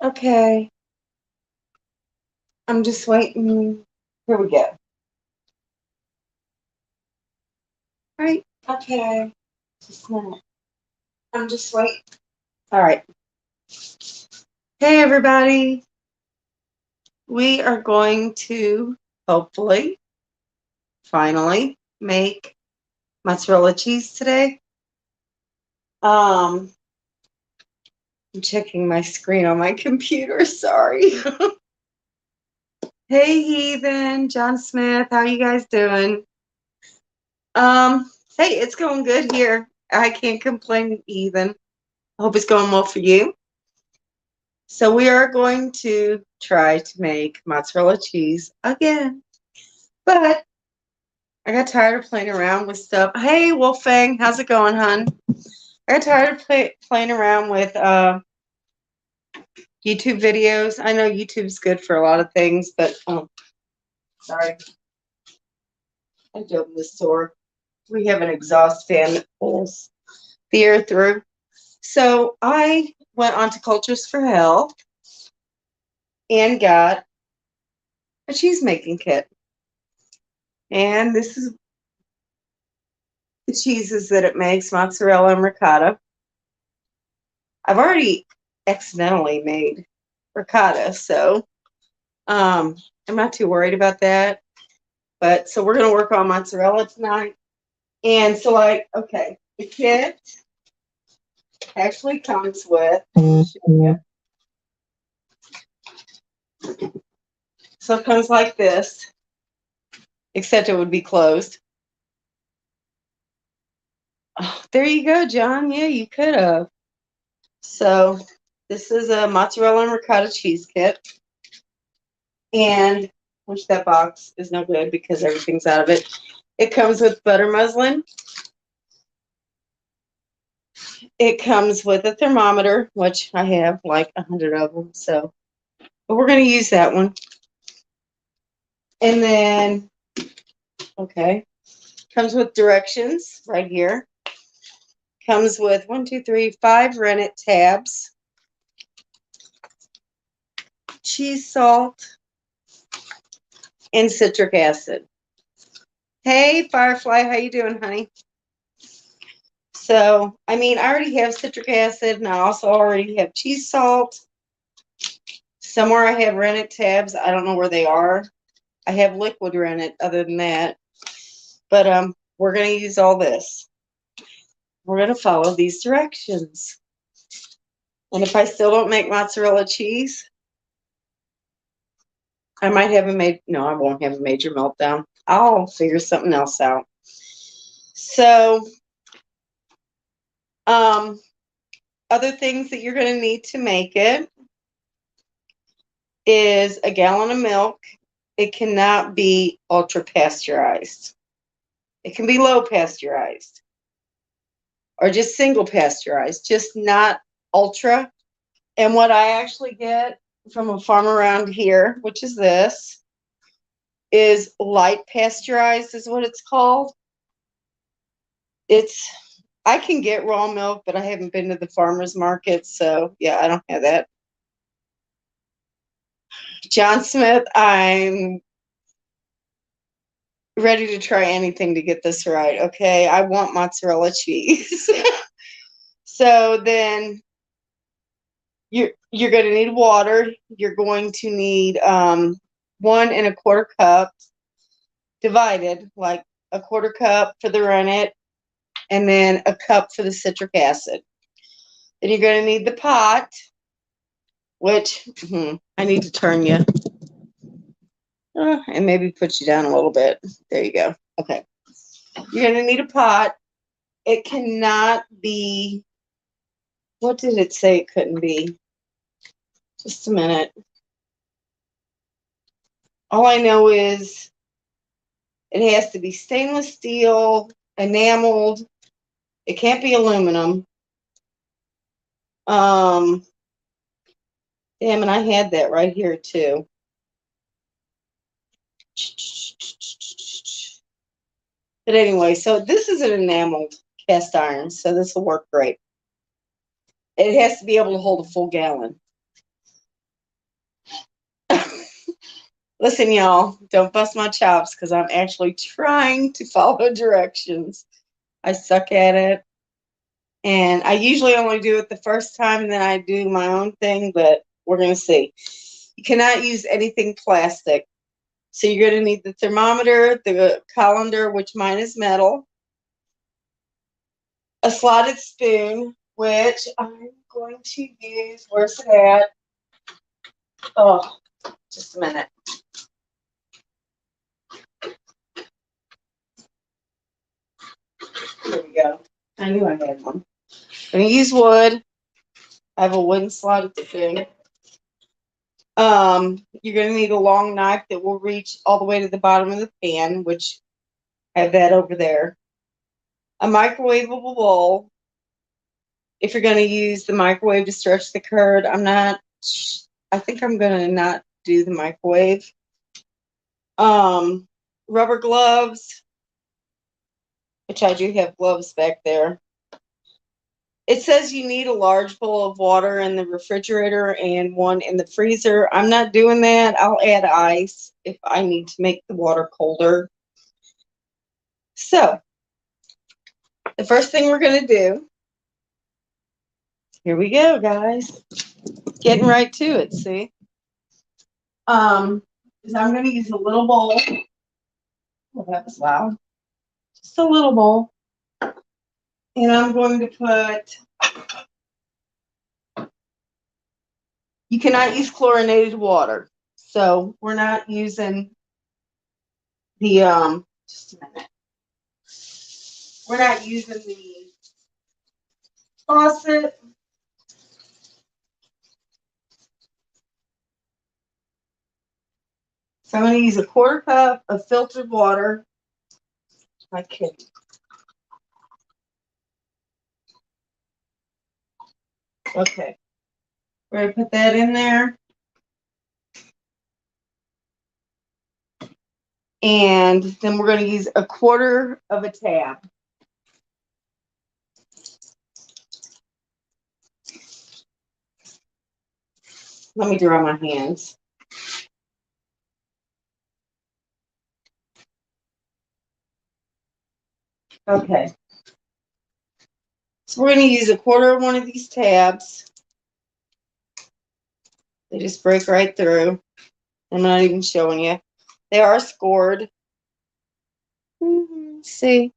Okay. I'm just waiting. Here we go. All right. Okay. Just a minute. I'm just waiting. All right. Hey, everybody. We are going to hopefully, finally, make mozzarella cheese today. I'm checking my screen on my computer. Sorry. Hey, Heathen, John Smith. How you guys doing? Hey, it's going good here. I can't complain, Heathen. I hope it's going well for you. So we are going to try to make mozzarella cheese again. But I got tired of playing around with stuff. Hey, Wolfgang, how's it going, hon? I got tired of playing around with YouTube videos. I know YouTube's good for a lot of things, but sorry. I had to open this door. We have an exhaust fan that pulls the air through. So I went on to Cultures for Health and got a cheese making kit. And this is the cheeses that it makes, mozzarella and ricotta. I've already accidentally made ricotta, so I'm not too worried about that. But so we're going to work on mozzarella tonight. And so okay, the kit actually comes with, so it comes like this, except it would be closed. Oh, there you go, John. Yeah, you could have. So this is a mozzarella and ricotta cheese kit. And which that box is no good because everything's out of it. It comes with butter muslin. It comes with a thermometer, which I have like 100 of them. So, but we're going to use that one. And then, okay, comes with directions right here. Comes with 5 rennet tabs, cheese salt, and citric acid. Hey, Firefly, how you doing, honey? So, I mean, I already have citric acid, and I also already have cheese salt. Somewhere I have rennet tabs. I don't know where they are. I have liquid rennet other than that. But we're going to use all this. We're going to follow these directions. And if I still don't make mozzarella cheese, I might have no, I won't have a major meltdown. I'll figure something else out. So, other things that you're going to need to make it is a gallon of milk. It cannot be ultra pasteurized. It can be low pasteurized or just single pasteurized, just not ultra. And what I actually get from a farm around here, which is this, is light pasteurized is what it's called. I can get raw milk, but I haven't been to the farmer's market, so yeah, I don't have that. John Smith, I'm ready to try anything to get this right, okay? I want mozzarella cheese. So then you're going to need water. You're going to need 1 1/4 cup divided, like a 1/4 cup for the rennet and then a cup for the citric acid. Then you're going to need the pot, which I need to turn you and maybe put you down a little bit. There you go. Okay. You're going to need a pot. It cannot be, what did it say it couldn't be? Just a minute. All I know is it has to be stainless steel, enameled. It can't be aluminum. Damn, and I had that right here too. But anyway, so this is an enameled cast iron, so this will work great. It has to be able to hold a full gallon. Listen, y'all, don't bust my chops because I'm actually trying to follow directions. I suck at it. And I usually only do it the first time and then I do my own thing, but we're going to see. You cannot use anything plastic. So you're going to need the thermometer, the colander, which mine is metal, a slotted spoon, which I'm going to use. Where's it at? Oh, just a minute. There we go. I knew I had one. I'm going to use wood. I have a wooden slotted spoon. You're going to need a long knife that will reach all the way to the bottom of the pan, which I have that over there. A microwavable bowl. If you're going to use the microwave to stretch the curd, I think I'm going to not do the microwave. Rubber gloves, which I do have gloves back there. It says you need a large bowl of water in the refrigerator and one in the freezer. I'm not doing that. I'll add ice if I need to make the water colder. So, the first thing we're going to do, here we go, guys. Getting right to it, see? Is I'm going to use a little bowl. Oh, that was loud. Just a little bowl. And I'm going to put, you cannot use chlorinated water. So we're not using the, just a minute. We're not using the faucet. So I'm going to use a quarter cup of filtered water. My kid. Okay. We're going to put that in there. And then we're going to use a quarter of a tab. Let me dry my hands. Okay. So we're going to use a quarter of one of these tabs. They just break right through. I'm not even showing you. They are scored. See?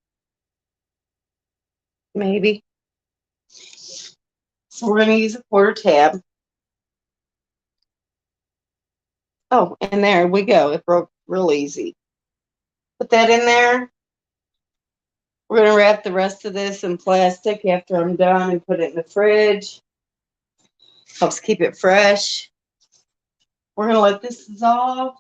Maybe. So we're going to use a quarter tab. Oh, and there we go. It broke real easy. Put that in there. We're going to wrap the rest of this in plastic after I'm done and put it in the fridge. Helps keep it fresh. We're going to let this dissolve.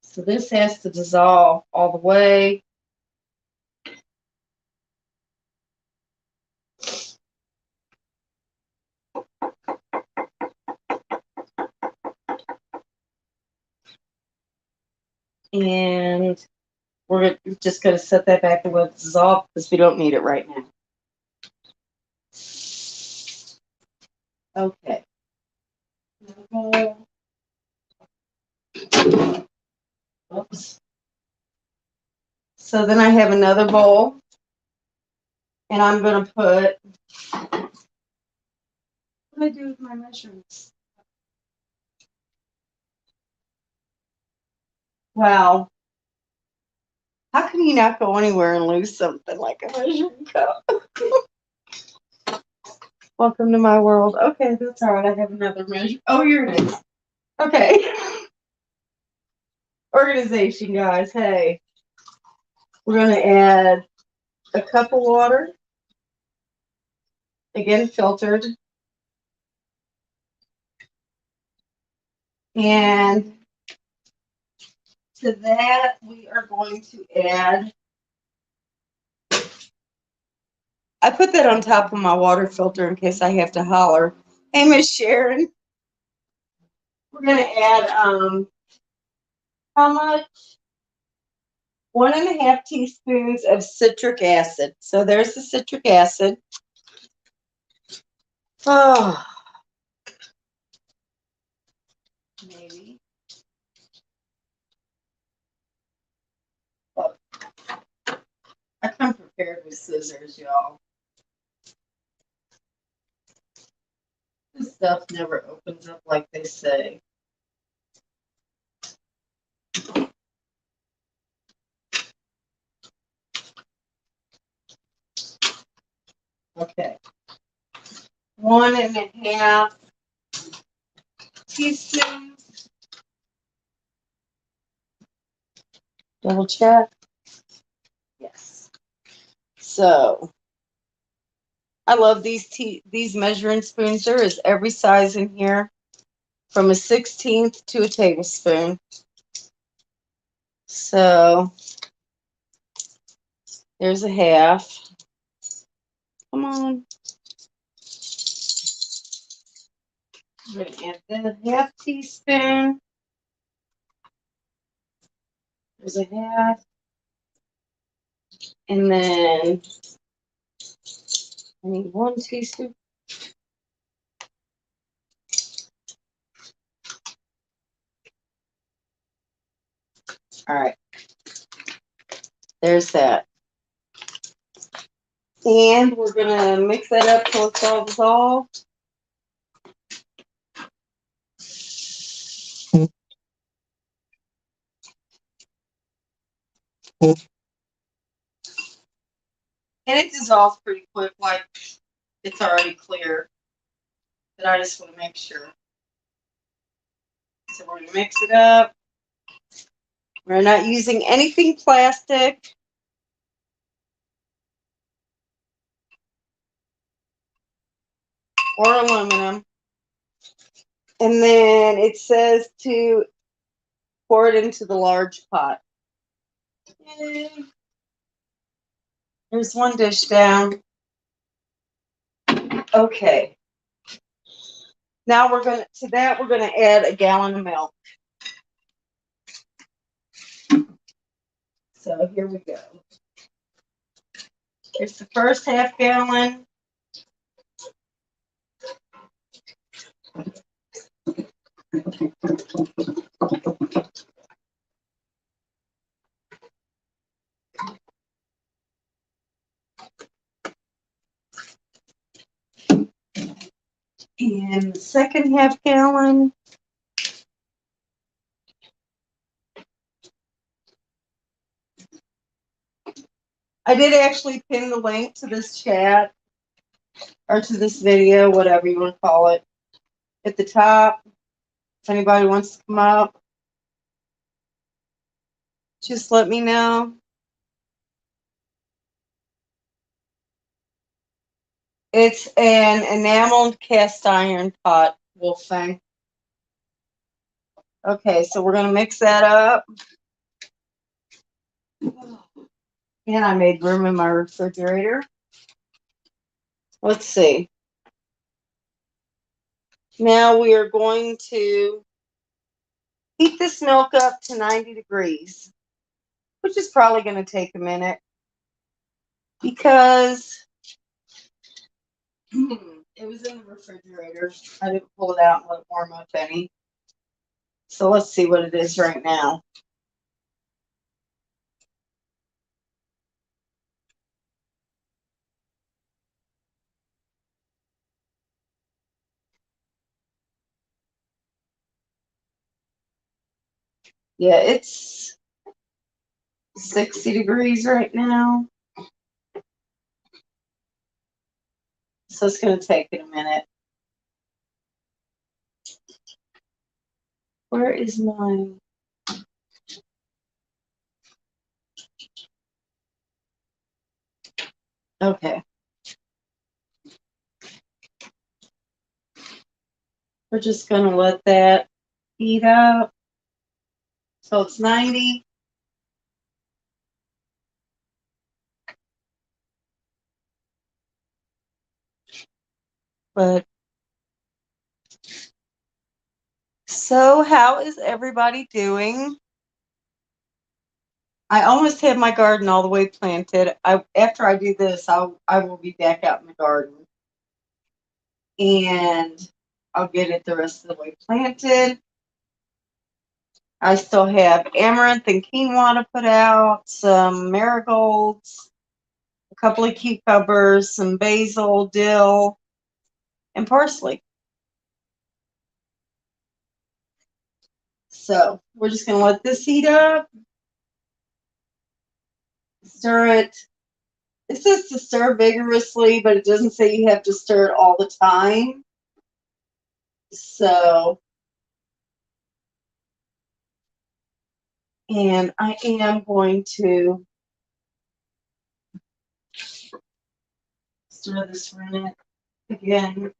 So this has to dissolve all the way. And we're just going to set that back and let it dissolve because we don't need it right now. Okay. Oops. So then I have another bowl. And I'm going to put, what do I do with my measurements? Wow. How can you not go anywhere and lose something like a measuring cup? Welcome to my world. Okay, that's all right. I have another measure. Oh, here it is. Okay. Organization, guys. Hey. We're going to add a cup of water. Again, filtered. And to that, we are going to add, I put that on top of my water filter in case I have to holler. Hey, Miss Sharon. We're gonna add how much? 1.5 teaspoons of citric acid. So there's the citric acid. Oh, maybe. Oh, I come prepared with scissors, y'all. This stuff never opens up like they say. Okay. 1.5 teaspoons. Double check. Yes. So I love these measuring spoons. There is every size in here, from a 1/16 to a tablespoon. So there's a half. Come on. I'm going to add the 1/2 teaspoon. There's a half. And then I need 1 teaspoon. All right. There's that. And we're going to mix that up till it's all dissolved. And it dissolves pretty quick, like it's already clear. But I just want to make sure. So we're going to mix it up. We're not using anything plastic. Or aluminum. And then it says to pour it into the large pot. Yay. There's 1 dish down. Okay. Now we're going to add a gallon of milk. So here we go. Here's the first 1/2 gallon. And the second 1/2 gallon. I did actually pin the link to this chat or to this video, whatever you want to call it, at the top. If anybody wants to come up, just let me know. It's an enameled cast iron pot, wolf thing. Okay, so we're going to mix that up. And I made room in my refrigerator. Let's see. Now we are going to heat this milk up to 90 degrees, which is probably going to take a minute because it was in the refrigerator. I didn't pull it out and let it warm up any. So let's see what it is right now. Yeah, it's 60 degrees right now. So it's going to take it a minute. Where is mine? Okay. We're just going to let that heat up. So it's 90. But So, how is everybody doing? I almost have my garden all the way planted. After I do this, I will be back out in the garden, and I'll get it the rest of the way planted. I still have amaranth and quinoa to put out, some marigolds, a couple of cucumbers, some basil, dill, and parsley. So we're just going to let this heat up, stir it. It says to stir vigorously, but it doesn't say you have to stir it all the time. So, and I am going to stir this for a minute again,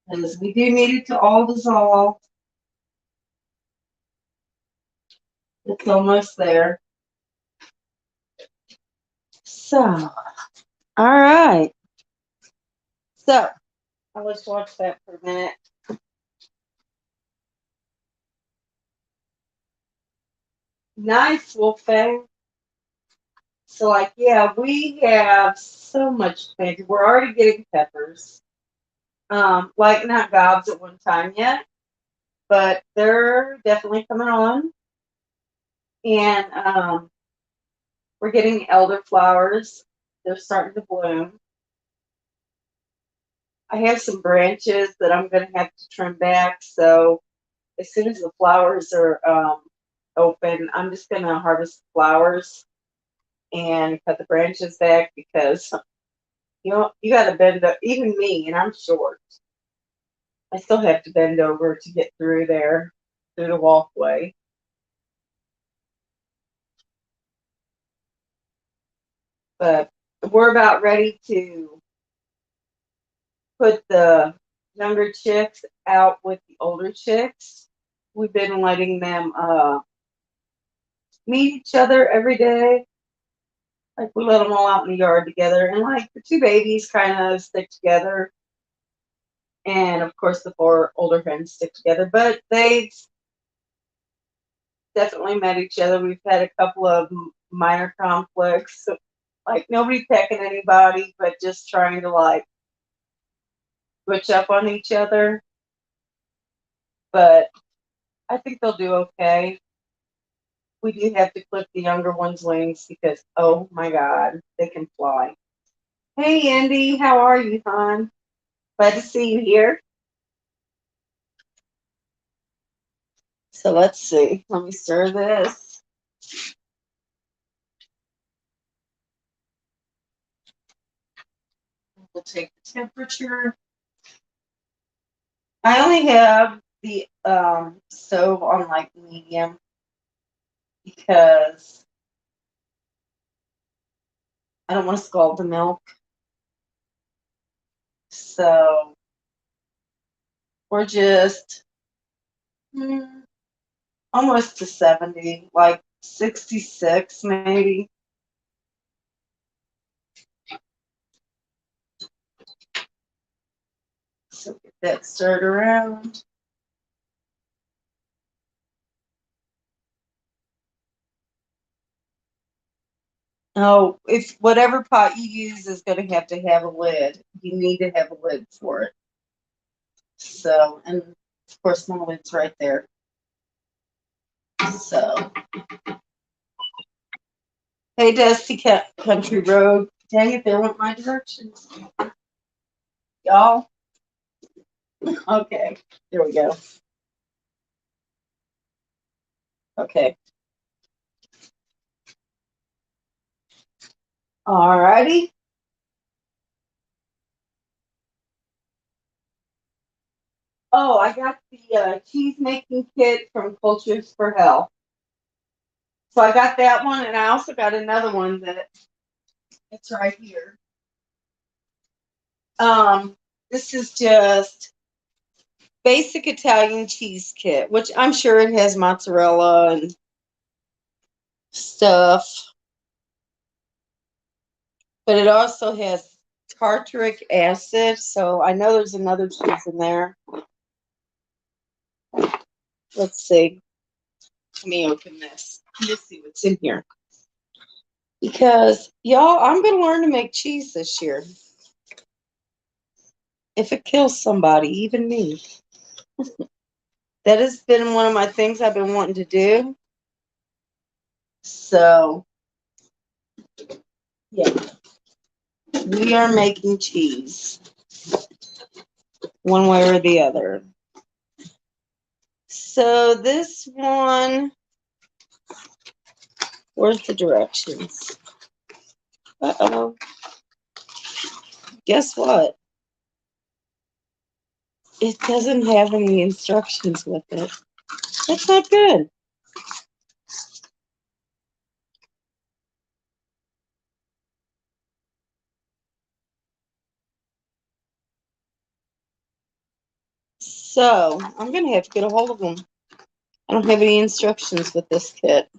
because we do need it to all dissolve. It's almost there. So, all right. So, let's watch that for a minute. Nice, Wolfgang. So, like, yeah, we have so much planted. We're already getting peppers. Like, not gobs at one time yet, but they're definitely coming on. And we're getting elderflowers. They're starting to bloom. I have some branches that I'm going to have to trim back. So as soon as the flowers are open, I'm just going to harvest the flowers and cut the branches back, because you got to bend up. Even me, and I'm short, I still have to bend over to get through there, through the walkway. But we're about ready to put the younger chicks out with the older chicks. We've been letting them meet each other every day. Like, we let them all out in the yard together, and like the two babies kind of stick together, and of course the four older hens stick together. But they've definitely met each other. We've had a couple of minor conflicts, like nobody pecking anybody, but just trying to like switch up on each other. But I think they'll do okay. We do have to clip the younger one's wings, because, oh my God, they can fly. Hey, Andy, how are you, hon? Glad to see you here. So let's see. Let me stir this. We'll take the temperature. I only have the stove on like medium, because I don't want to scald the milk. So we're just almost to 70, like 66 maybe. So get that stirred around. Oh, if whatever pot you use is going to have a lid. You need to have a lid for it. So, and of course my lid's right there. So, hey, Dusty Country Road. Dang it, there went my directions. Y'all. Okay, here we go. Okay. Alrighty. Oh, I got the cheese making kit from Cultures for Health. So I got that one, and I also got another one that it's right here. This is just basic Italian cheese kit, which I'm sure it has mozzarella and stuff, but it also has tartaric acid, so I know there's another cheese in there. Let's see. Let me open this. Let's see what's in here. Because, y'all, I'm going to learn to make cheese this year. If it kills somebody, even me. That has been one of my things I've been wanting to do. So, yeah. We are making cheese. One way or the other. So, this one... Where's the directions? Uh-oh. Guess what? It doesn't have any instructions with it. That's not good. So, I'm going to have to get a hold of them. I don't have any instructions with this kit.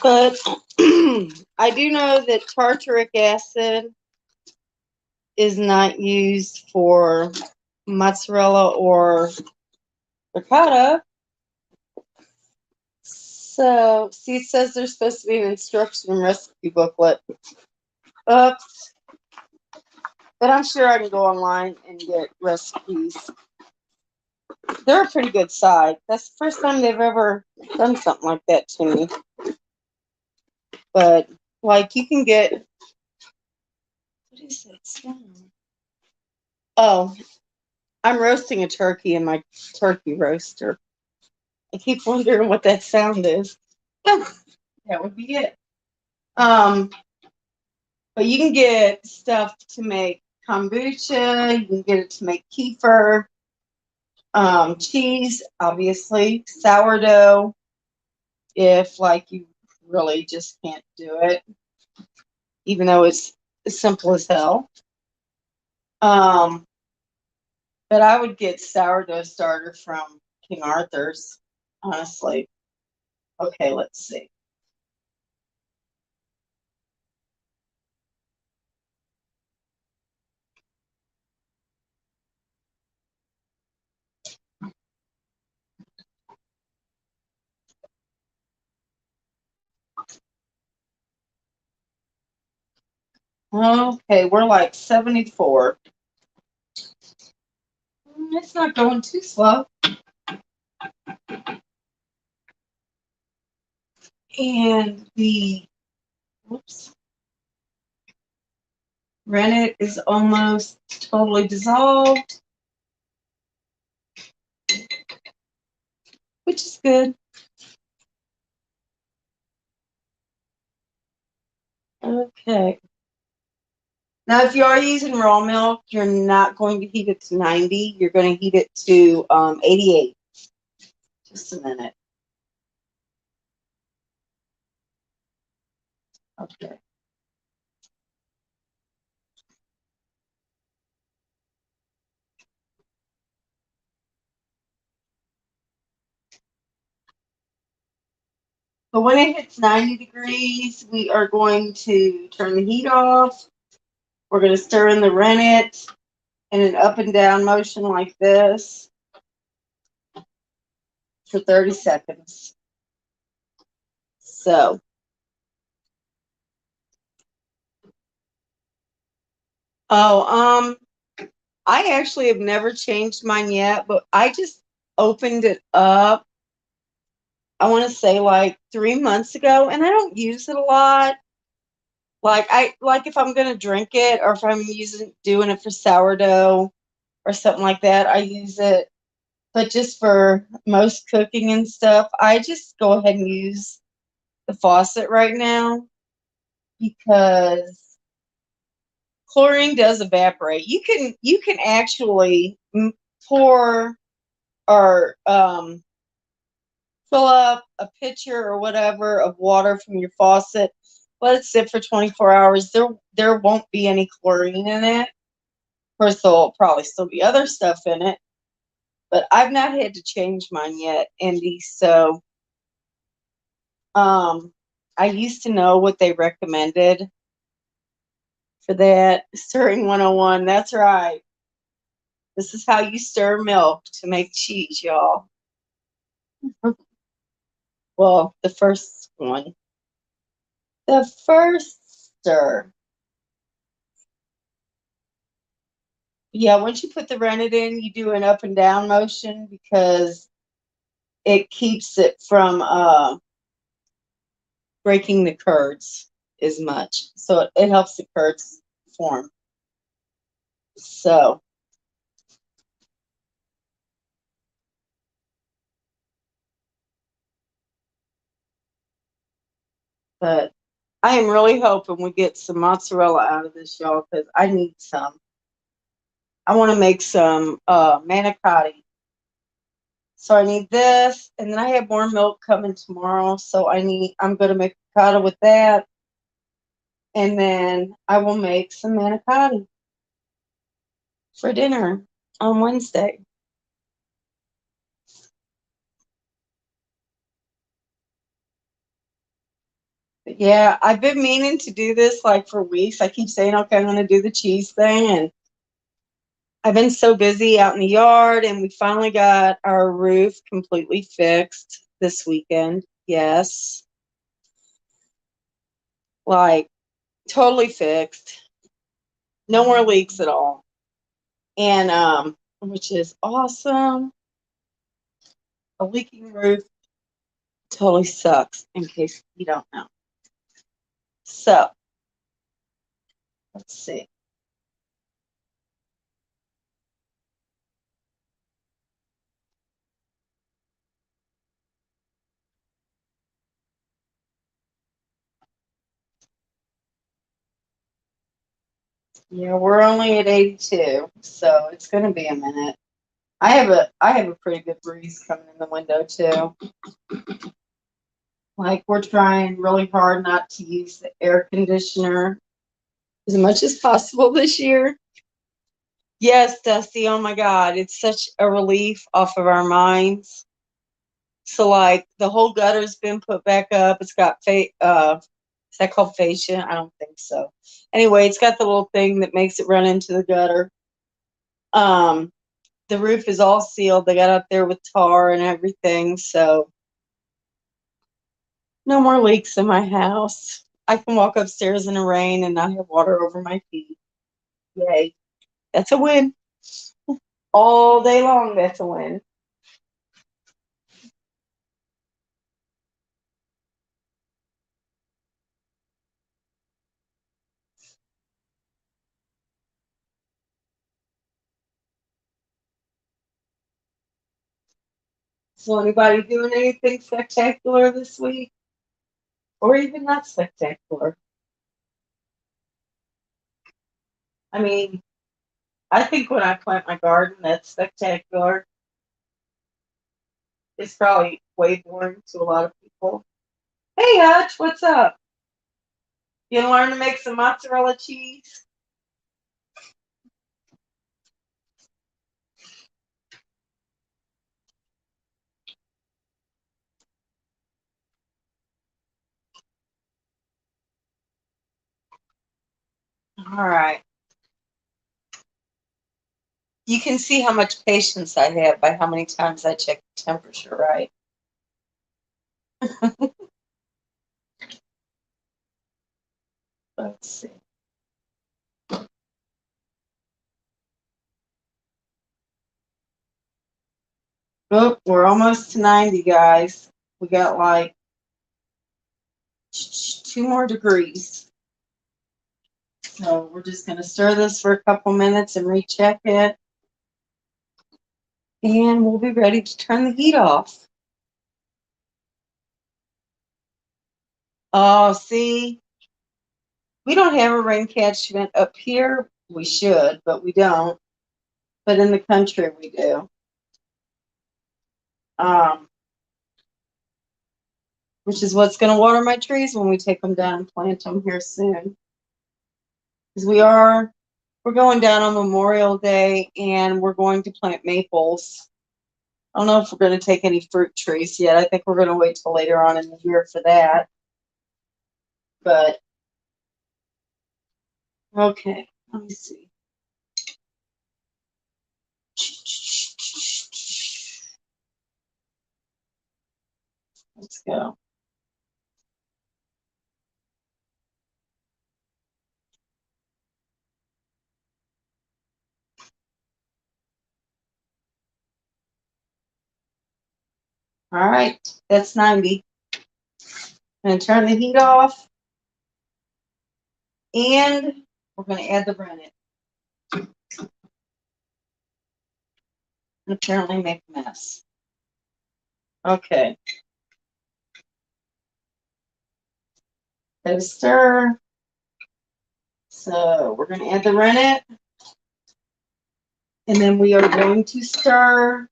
But I do know that tartaric acid is not used for mozzarella or ricotta. So, see, it says there's supposed to be an instruction and recipe booklet. Oops. But I'm sure I can go online and get recipes. They're a pretty good site. That's the first time they've ever done something like that to me. But, like, you can get... What is that sound? Oh, I'm roasting a turkey in my turkey roaster. I keep wondering what that sound is. That would be it. But you can get stuff to make kombucha. You can get it to make kefir. Cheese, obviously. Sourdough, if, like, you really just can't do it. Even though it's simple as hell. But I would get sourdough starter from King Arthur's, honestly. Okay, let's see. Okay, we're like 74. It's not going too slow. And the, whoops, rennet is almost totally dissolved, which is good. Okay. Now, if you are using raw milk, you're not going to heat it to 90. You're going to heat it to 88. Just a minute. Okay. But when it hits 90 degrees, we are going to turn the heat off. We're going to stir in the rennet in an up and down motion like this for 30 seconds. So, I actually have never changed mine yet, but I just opened it up, I want to say like 3 months ago, and I don't use it a lot. Like if I'm gonna drink it or if I'm doing it for sourdough or something like that, I use it. But just for most cooking and stuff, I just go ahead and use the faucet right now because chlorine does evaporate. You can actually pour or fill up a pitcher or whatever of water from your faucet, let it sit for 24 hours. There won't be any chlorine in it. Of course, there'll probably still be other stuff in it, but I've not had to change mine yet, Indy. So, I used to know what they recommended for that. Stirring 101. That's right. This is how you stir milk to make cheese, y'all. Well, the first one. The first stir. Yeah, once you put the rennet in, you do an up and down motion because it keeps it from breaking the curds as much. So it helps the curds form. So, but I am really hoping we get some mozzarella out of this, y'all, because I need some. I want to make some manicotti. So I need this, and then I have more milk coming tomorrow. So I'm gonna make ricotta with that, and then I will make some manicotti for dinner on Wednesday. But yeah, I've been meaning to do this like for weeks. I keep saying, okay, I'm gonna do the cheese thing, and I've been so busy out in the yard, and we finally got our roof completely fixed this weekend. Yes, like totally fixed. No more leaks at all. And which is awesome. A leaking roof totally sucks, in case you don't know. So, let's see. Yeah, we're only at 82, so it's gonna be a minute. I have a pretty good breeze coming in the window too. Like we're trying really hard not to use the air conditioner as much as possible this year. Yes, Dusty, oh my God, it's such a relief off of our minds. So like the whole gutter's been put back up. It's got is that called fascia? I don't think so. Anyway, it's got the little thing that makes it run into the gutter. Um, the roof is all sealed. They got up there with tar and everything, so no more leaks in my house. I can walk upstairs in the rain and not have water over my feet. Yay. That's a win. All day long, that's a win. So anybody doing anything spectacular this week? Or even not spectacular? I mean, I think when I plant my garden, that's spectacular. It's probably way boring to a lot of people. Hey, Hutch, what's up? You learn to make some mozzarella cheese? All right. You can see how much patience I have by how many times I check the temperature, right? Let's see. Oh, we're almost to 90, guys. We got like 2 more degrees. So we're just going to stir this for a couple minutes and recheck it. And we'll be ready to turn the heat off. Oh, see, we don't have a rain catchment up here. We should, but we don't. But in the country, we do. Um, which is what's going to water my trees when we take them down and plant them here soon. Because we're going down on Memorial Day and we're going to plant maples. I don't know if we're going to take any fruit trees yet. I think we're going to wait till later on in the year for that. But okay, let me see. Let's go. All right, that's 90. I'm going to turn the heat off, and we're going to add the rennet. And apparently make a mess. Okay. Let it stir. So we're going to add the rennet, and then we are going to stir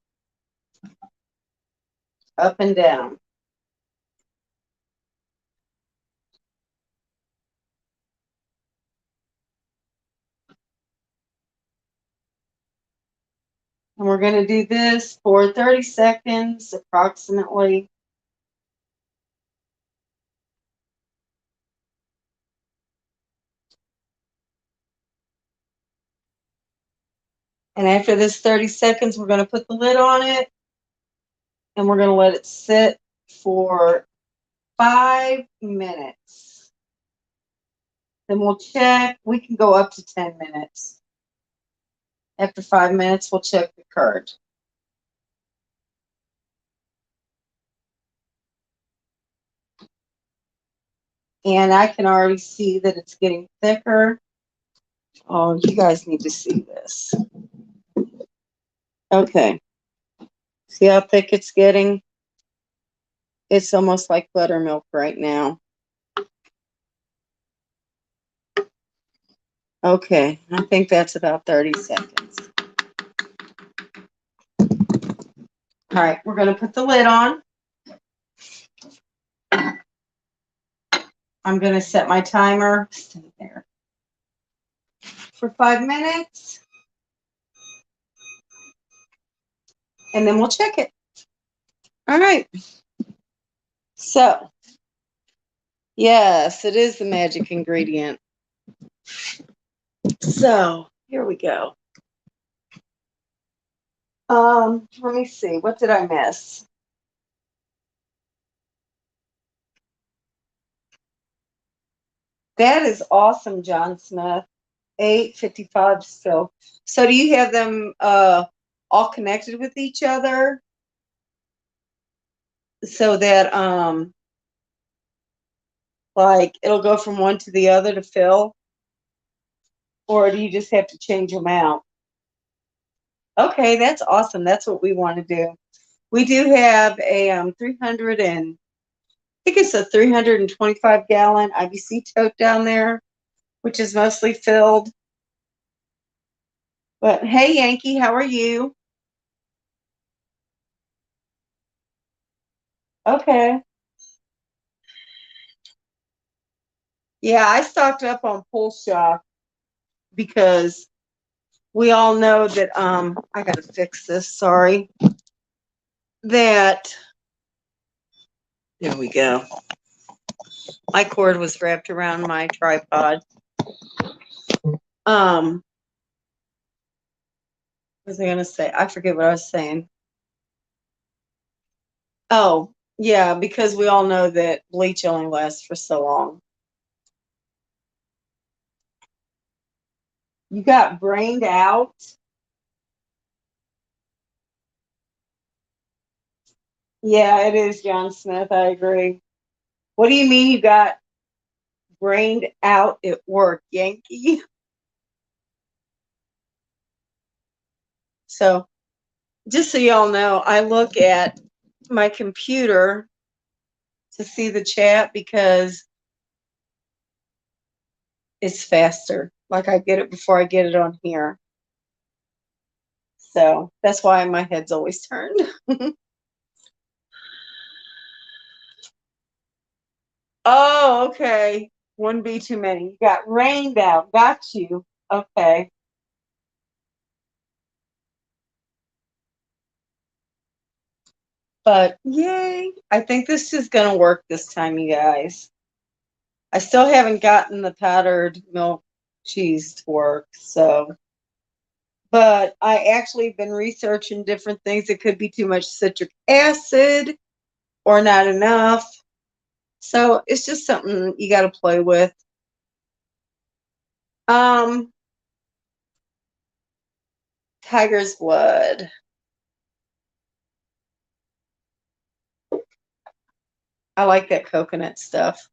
up and down. And we're going to do this for 30 seconds approximately. And after this 30 seconds, we're going to put the lid on it, and we're going to let it sit for 5 minutes. Then we'll check. We can go up to 10 minutes. After 5 minutes, we'll check the curd. And I can already see that it's getting thicker. Oh, you guys need to see this. Okay. See how thick it's getting? It's almost like buttermilk right now. Okay, I think that's about 30 seconds. All right, we're going to put the lid on. I'm going to set my timer. Stay there. For 5 minutes. And then we'll check it. All right. So, yes, it is the magic ingredient. So, here we go. Let me see. What did I miss? That is awesome, John Smith. 8:55 still. So do you have them all connected with each other so that like it'll go from one to the other to fill? Or do you just have to change them out? Okay, that's awesome. That's what we want to do. We do have a 300 and I think it's a 325 gallon IBC tote down there, which is mostly filled. But hey, Yankee, how are you? Okay. Yeah, I stocked up on Pull Shock because we all know that I gotta fix this, sorry. That there we go. My cord was wrapped around my tripod. What was I gonna say? I forget what I was saying. Oh, yeah, because we all know that bleach only lasts for so long. You got brained out. Yeah, it is John Smith. I agree. What do you mean you got brained out at work, Yankee? So, just so y'all know, I look at my computer to see the chat because it's faster. Like I get it before I get it on here. So that's why my head's always turned. Oh, okay. Wouldn't be too many. You got rained out. Got you. Okay. But yay. I think this is going to work this time, you guys. I still haven't gotten the powdered milk cheese to work. So, but I actually have been researching different things. It could be too much citric acid. or not enough. So it's just something you got to play with. Um, Tiger's Blood. I like that coconut stuff.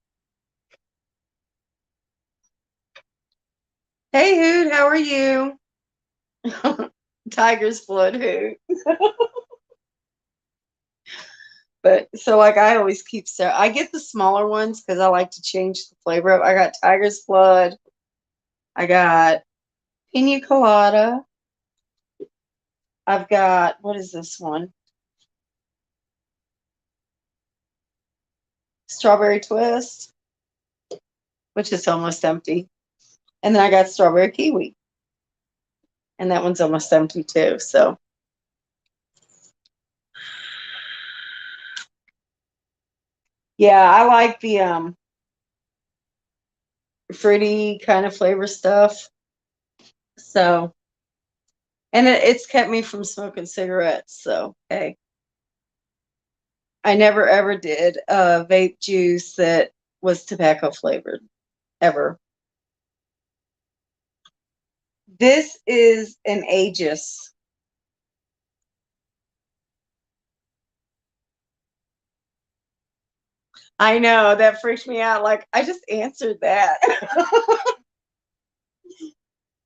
Hey, Hoot, how are you? Tiger's Blood, Hoot. But so like I always keep I get the smaller ones because I like to change the flavor up. I got Tiger's Blood. I got Pina Colada. I've got, what is this one? Strawberry Twist, which is almost empty. And then I got Strawberry Kiwi. And that one's almost empty too. So yeah, I like the fruity kind of flavor stuff. So, and it's kept me from smoking cigarettes. So, hey, I never ever did a vape juice that was tobacco flavored, ever. This is an Aegis. I know that freaked me out. Like I just answered that.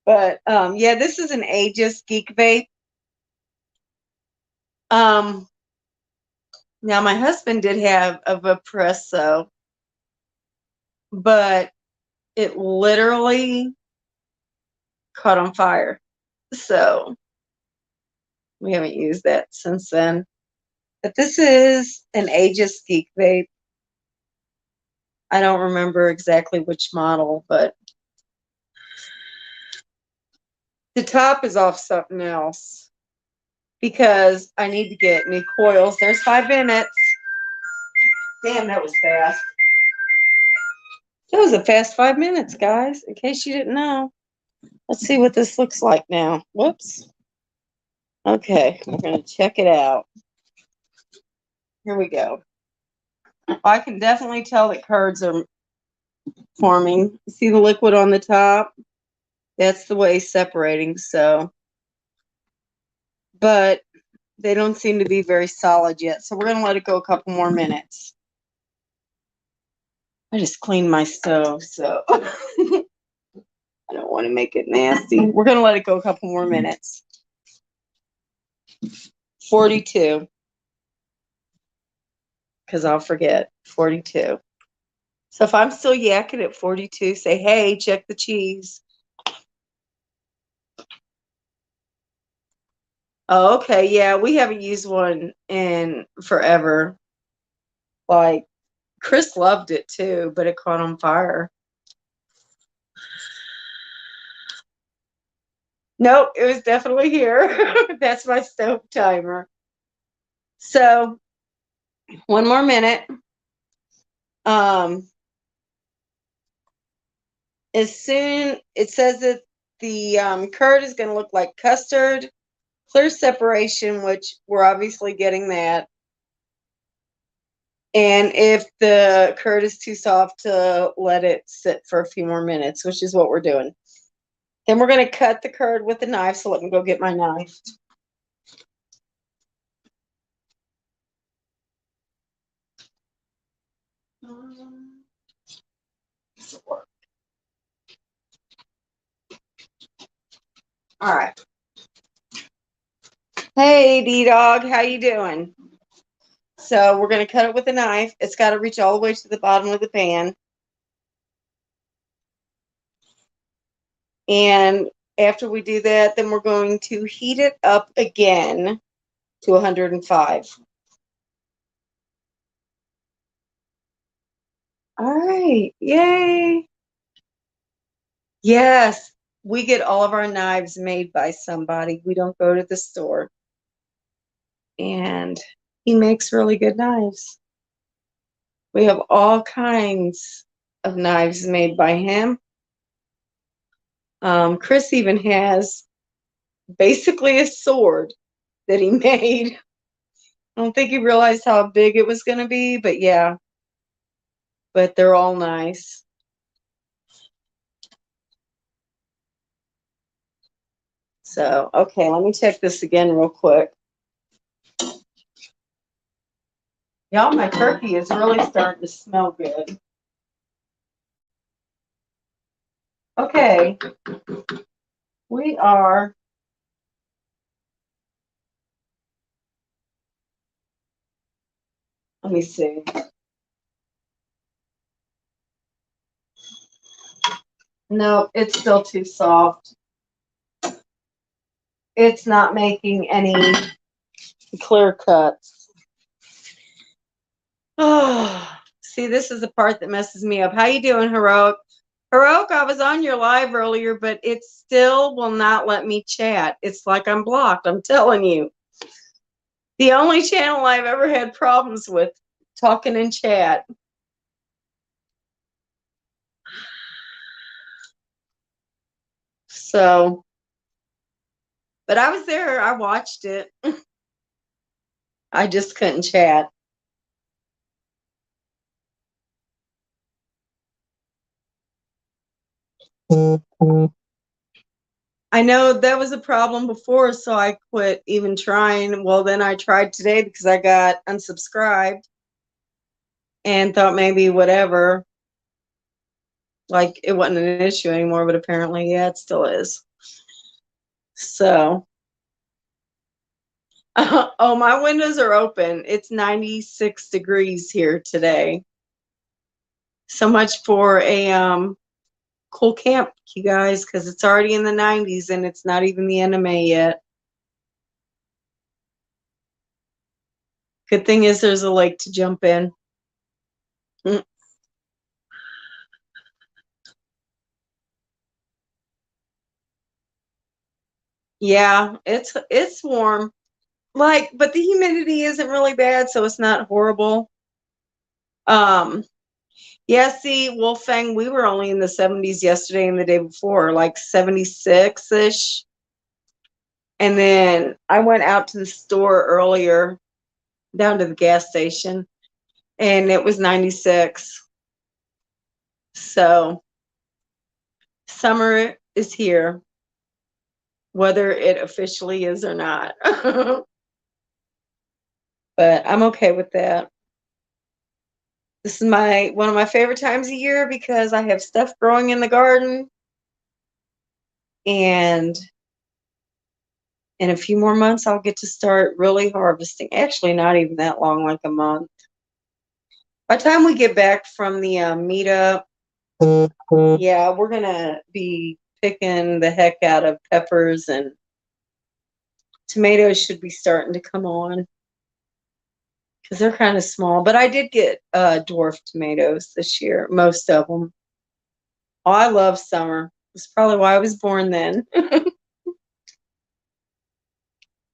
But yeah, this is an Aegis Geek Vape. Um, Now my husband did have a Vapresso, but it literally caught on fire. So we haven't used that since then. But this is an Aegis Geek Vape. I don't remember exactly which model, but the top is off something else because I need to get new coils. There's 5 minutes. Damn, that was fast. That was a fast 5 minutes, guys, in case you didn't know. Let's see what this looks like now. Whoops. Okay, we're going to check it out. Here we go. I can definitely tell that curds are forming. See the liquid on the top? That's the way separating, so. But they don't seem to be very solid yet, so we're going to let it go a couple more minutes. I just cleaned my stove, so I don't want to make it nasty. We're going to let it go a couple more minutes. 42. Because I'll forget. 42. So if I'm still yakking at 42, say, hey, check the cheese. Oh, okay. Yeah, we haven't used one in forever. Like, Chris loved it too, but it caught on fire. Nope, it was definitely here. That's my stove timer. So, one more minute. As soon it says that the curd is going to look like custard, clear separation, which we're obviously getting that. And if the curd is too soft, to let it sit for a few more minutes, which is what we're doing. Then we're going to cut the curd with a knife. So let me go get my knife. All right. Hey, D-Dog, how you doing? So we're going to cut it with a knife. It's got to reach all the way to the bottom of the pan. And after we do that, then we're going to heat it up again to 105. All right. Yay. Yes. We get all of our knives made by somebody. We don't go to the store. And he makes really good knives. We have all kinds of knives made by him. Chris even has basically a sword that he made I don't think he realized how big it was going to be, but yeah. But they're all nice. So, okay, let me check this again real quick. Y'all, my turkey is really starting to smell good. Okay, we are. Let me see. No, it's still too soft. It's not making any clear cuts. Oh, see, this is the part that messes me up. How you doing, Heroic? Heroic, I was on your live earlier, but it still will not let me chat. It's like I'm blocked. I'm telling you. The only channel I've ever had problems with talking in chat. So, but I was there. I watched it. I just couldn't chat. I know that was a problem before, so I quit even trying. Well, then I tried today because I got unsubscribed and thought maybe whatever, like it wasn't an issue anymore, but apparently, yeah, it still is. So, oh, my windows are open. It's 96 degrees here today. So much for a cool camp, you guys, because it's already in the 90s and it's not even the end of May yet. Good thing is there's a lake to jump in. Yeah, it's warm. Like, but the humidity isn't really bad, so it's not horrible. Um, yeah, see, Wolfgang, we were only in the 70s yesterday and the day before, like 76-ish. And then I went out to the store earlier, down to the gas station, and it was 96. So summer is here, whether it officially is or not. But I'm okay with that. This is one of my favorite times of year because I have stuff growing in the garden, and in a few more months I'll get to start really harvesting. Actually, not even that long, like a month. By the time we get back from the meetup, yeah, we're gonna be picking the heck out of peppers, and tomatoes should be starting to come on because they're kind of small. But I did get dwarf tomatoes this year, most of them. Oh, I love summer. That's probably why I was born then.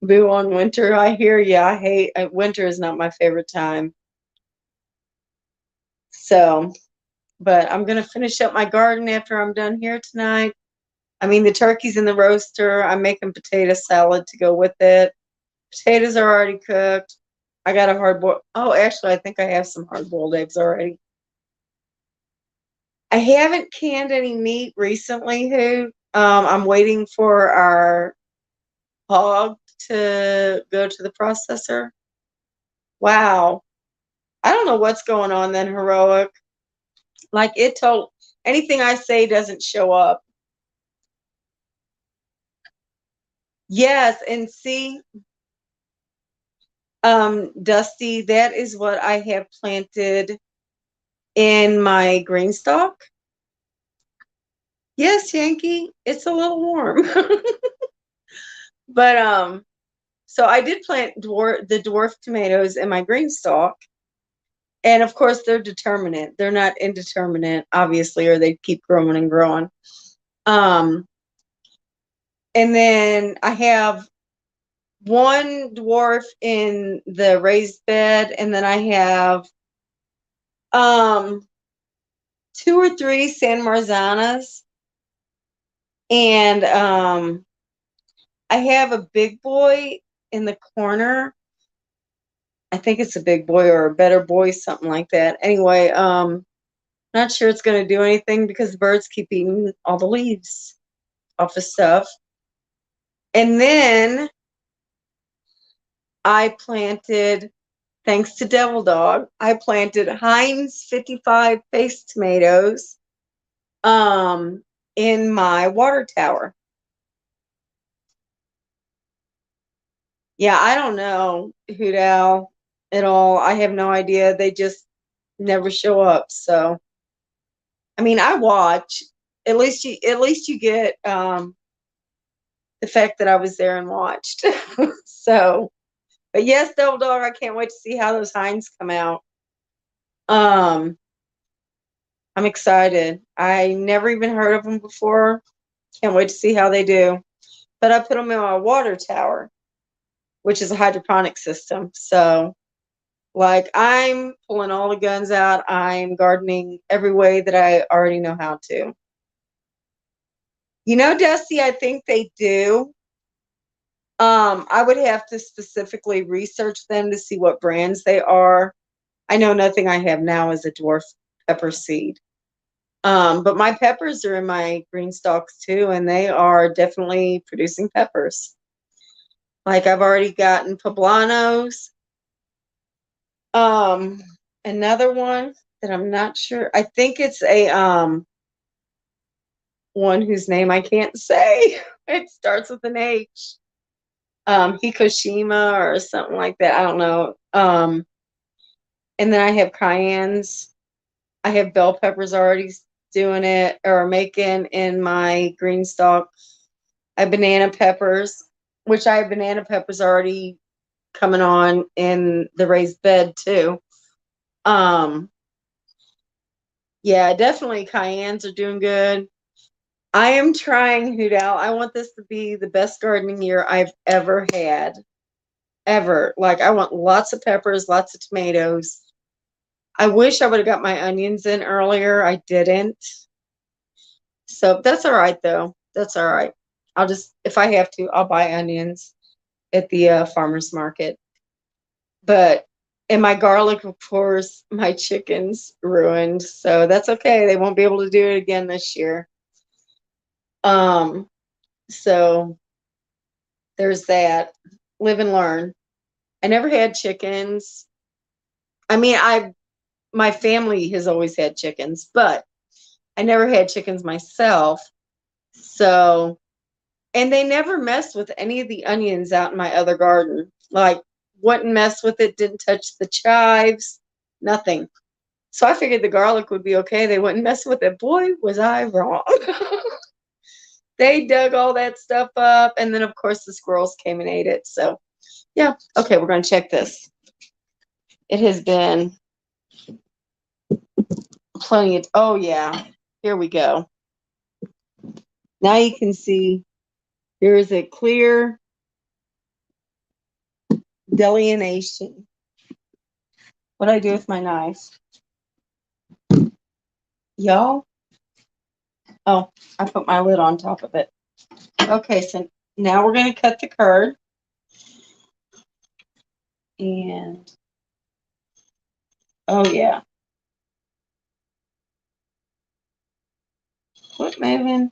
Boo on winter. I hear you. I hate winter is not my favorite time. So, but I'm gonna finish up my garden after I'm done here tonight. I mean, the turkey's in the roaster. I'm making potato salad to go with it. Potatoes are already cooked. I got a hard boiled. Oh, actually, I think I have some hard boiled eggs already. I haven't canned any meat recently. I'm waiting for our hog to go to the processor. Wow. I don't know what's going on then, Heroic. Like it told anything I say doesn't show up. Yes, and see, Dusty, that is what I have planted in my green stalk. Yes, Yankee, it's a little warm. But so I did plant the dwarf tomatoes in my green stalk. And of course they're determinate. They're not indeterminate, obviously, or they'd keep growing and growing. Um and then I have one dwarf in the raised bed, and then I have um 2 or 3 San Marzanas, and I have a big boy in the corner, I think it's a big boy or a better boy, something like that. Anyway, not sure it's going to do anything because the birds keep eating all the leaves off the stuff. And then I planted, thanks to Devil Dog, I planted Heinz 55 face tomatoes in my water tower. Yeah, I don't know, Hoot Owl, at all. I have no idea. They just never show up. So, I mean, I watch. At least you get the fact that I was there and watched. So, but yes, Devil Dog, I can't wait to see how those Heinz come out. Um, I'm excited. I never even heard of them before. Can't wait to see how they do. But I put them in my water tower, which is a hydroponic system. So, like, I'm pulling all the guns out. I'm gardening every way that I already know how to. You know, Dusty, I think they do. I would have to specifically research them to see what brands they are. I know nothing I have now is a dwarf pepper seed. But my peppers are in my green stalks too, and they are definitely producing peppers. Like I've already gotten poblanos. Um, Another one that I'm not sure. I think it's a one whose name I can't say. It starts with an H. Hikoshima or something like that. I don't know. And then I have cayennes. I have bell peppers already doing it or making in my green stalk. I have banana peppers, which I have banana peppers already coming on in the raised bed too. Um, yeah, definitely cayennes are doing good. I am trying, Hoot Owl. I want this to be the best gardening year I've ever had. Ever. Like, I want lots of peppers, lots of tomatoes. I wish I would have got my onions in earlier. I didn't. So that's all right, though. That's all right. I'll just, if I have to, I'll buy onions at the farmer's market. But, and my garlic, of course, my chicken's ruined. So that's okay. They won't be able to do it again this year. Um, so there's that. Live and learn. I never had chickens. I mean, my family has always had chickens, but I never had chickens myself. So, and they never messed with any of the onions out in my other garden. Like, wouldn't mess with it, didn't touch the chives, nothing. So I figured the garlic would be okay. They wouldn't mess with it. Boy, was I wrong. They dug all that stuff up. And then, of course, the squirrels came and ate it. So, yeah. Okay, we're going to check this. It has been plenty of, oh, yeah. Here we go. Now you can see there is a clear delineation. What do I do with my knife? Y'all? Oh, I put my lid on top of it. Okay, so now we're going to cut the curd. And, oh yeah. Quit moving.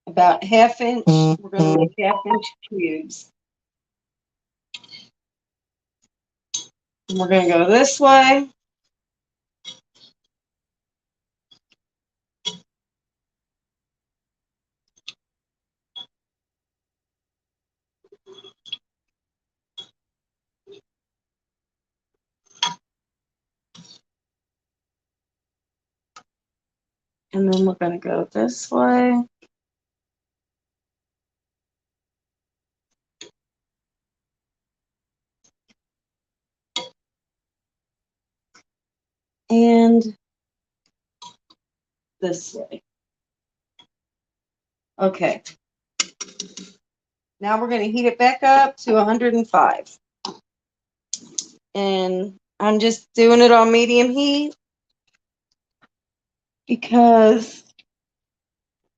About ½ inch. We're going to make ½ inch cubes. And we're going to go this way. And then we're going to go this way. And this way. Okay. Now we're going to heat it back up to 105. And I'm just doing it on medium heat because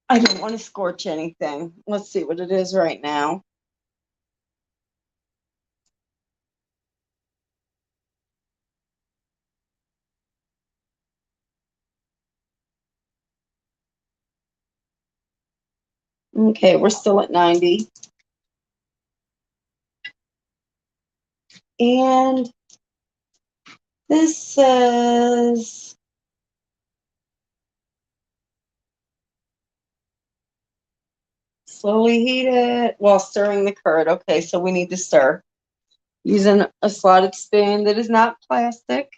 I don't want to scorch anything. Let's see what it is right now. Okay, we're still at 90. And this says slowly heat it while stirring the curd. Okay, so we need to stir using a slotted spoon that is not plastic.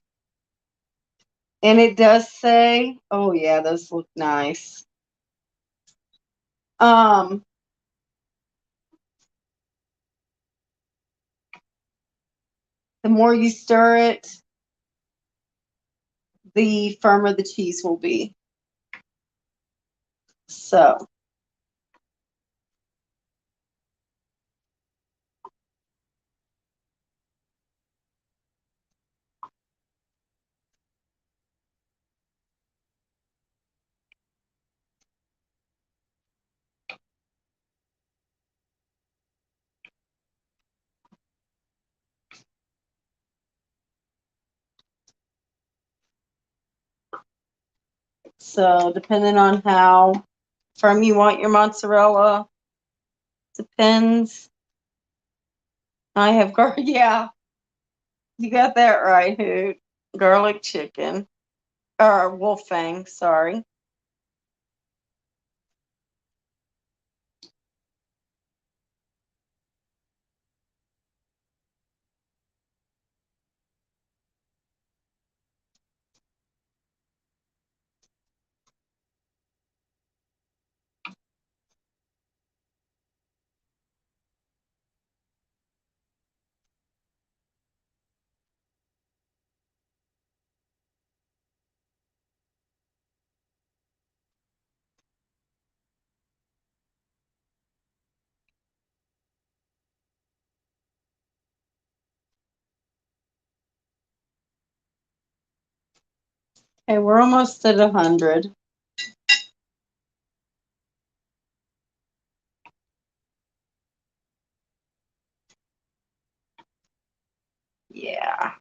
And it does say, oh yeah, those look nice. Um, the more you stir it, the firmer the cheese will be. So depending on how firm you want your mozzarella, depends. I have yeah, you got that right, Hoot. Garlic chicken. Or wolf fang, sorry. Okay, we're almost at 100. Yeah.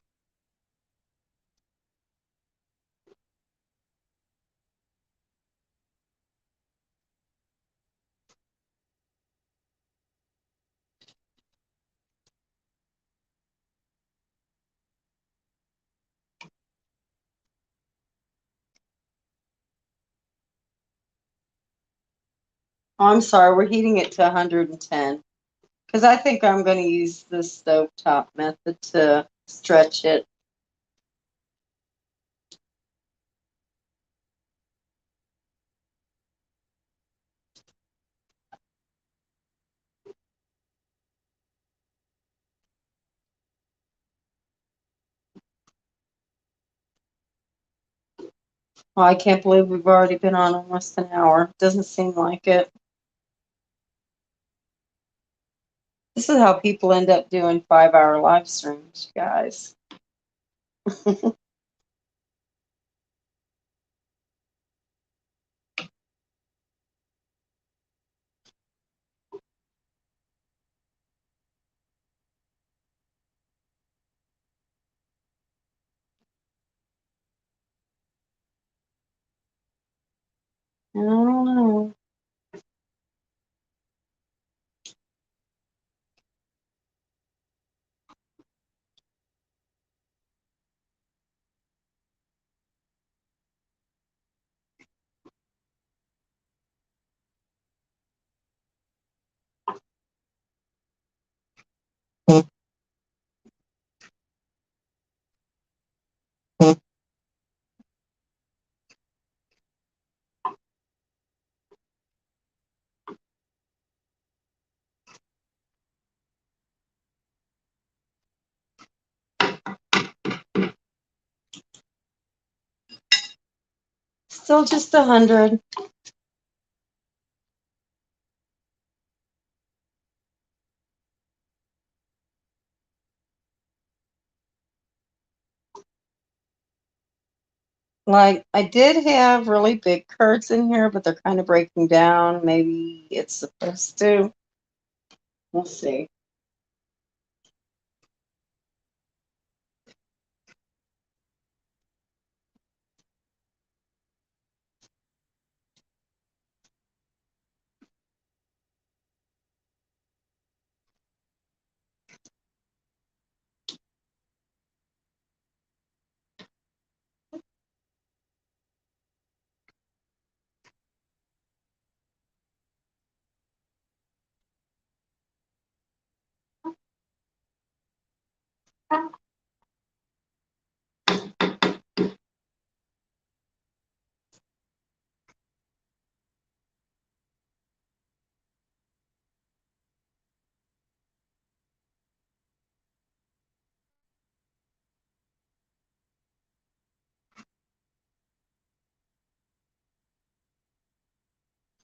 Oh, I'm sorry, we're heating it to 110. Because I think I'm going to use the stovetop method to stretch it. Oh, I can't believe we've already been on almost an hour. Doesn't seem like it. This is how people end up doing 5-hour live streams, guys. I don't know. Still just 100. Like, I did have really big curds in here, but they're kind of breaking down. Maybe it's supposed to. We'll see.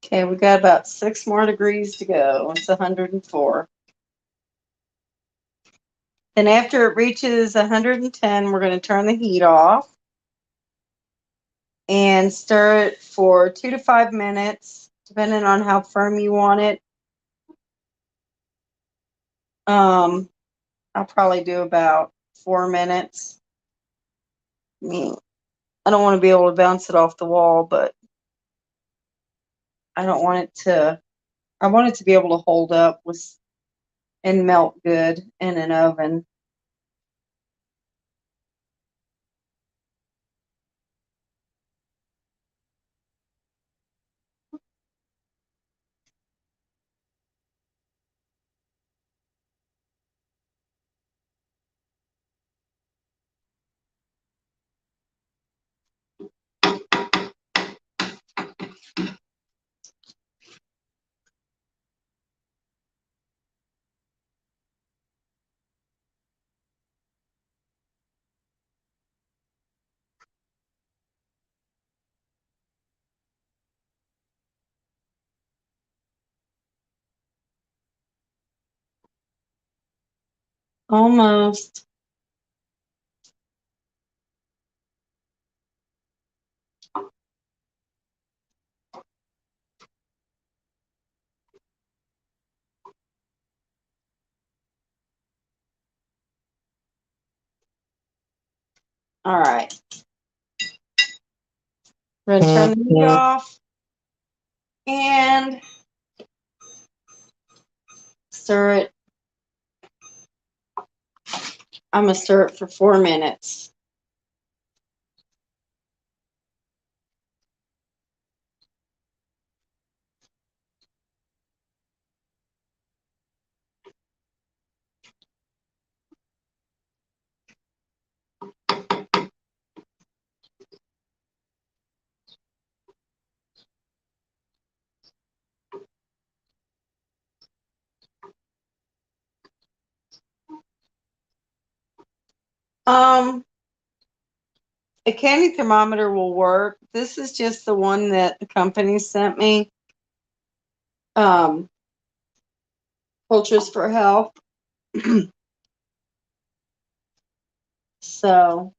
Okay, we got about 6 more degrees to go. It's 104. Then after it reaches 110, we're going to turn the heat off and stir it for 2 to 5 minutes, depending on how firm you want it. I'll probably do about 4 minutes. I mean, I don't want to be able to bounce it off the wall, but I don't want it to, I want it to be able to hold up with and melt good in an oven. Almost. All right. We're going to turn the heat off and stir it. I'm going to stir it for 4 minutes. Um, a candy thermometer will work. This is just the one that the company sent me. Cultures for Health. So,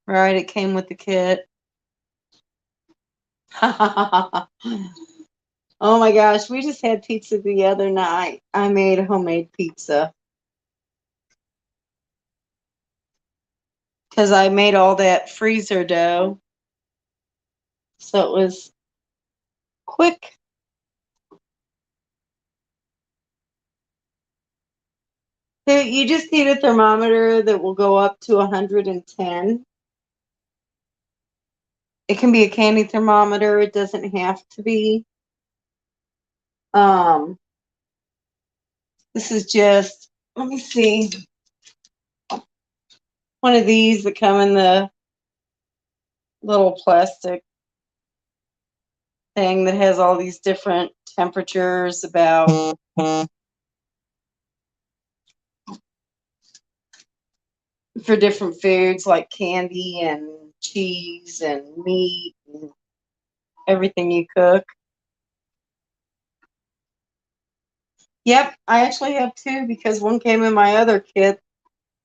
right, it came with the kit. Oh my gosh, we just had pizza the other night. I made homemade pizza because I made all that freezer dough. So it was quick. So you just need a thermometer that will go up to 110. It can be a candy thermometer. It doesn't have to be. This is just, let me see, one of these that come in the little plastic thing that has all these different temperatures about for different foods like candy and cheese and meat and everything you cook. Yep, I actually have two because one came in my other kit.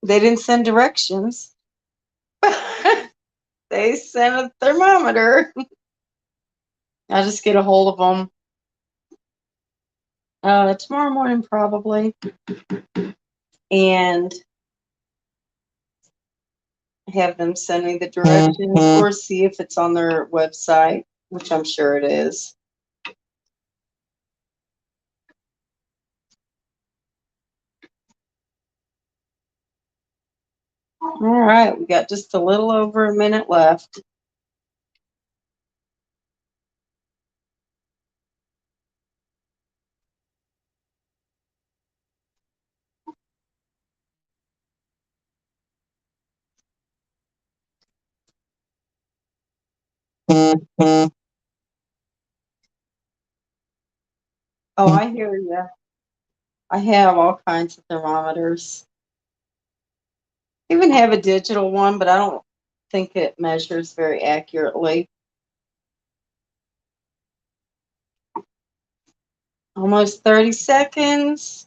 They didn't send directions. They sent a thermometer. I'll just get a hold of them. Tomorrow morning probably, and have them send me the directions or see if it's on their website, which I'm sure it is. All right, we got just a little over a minute left. Oh, I hear you. I have all kinds of thermometers. I even have a digital one, but I don't think it measures very accurately. Almost 30 seconds.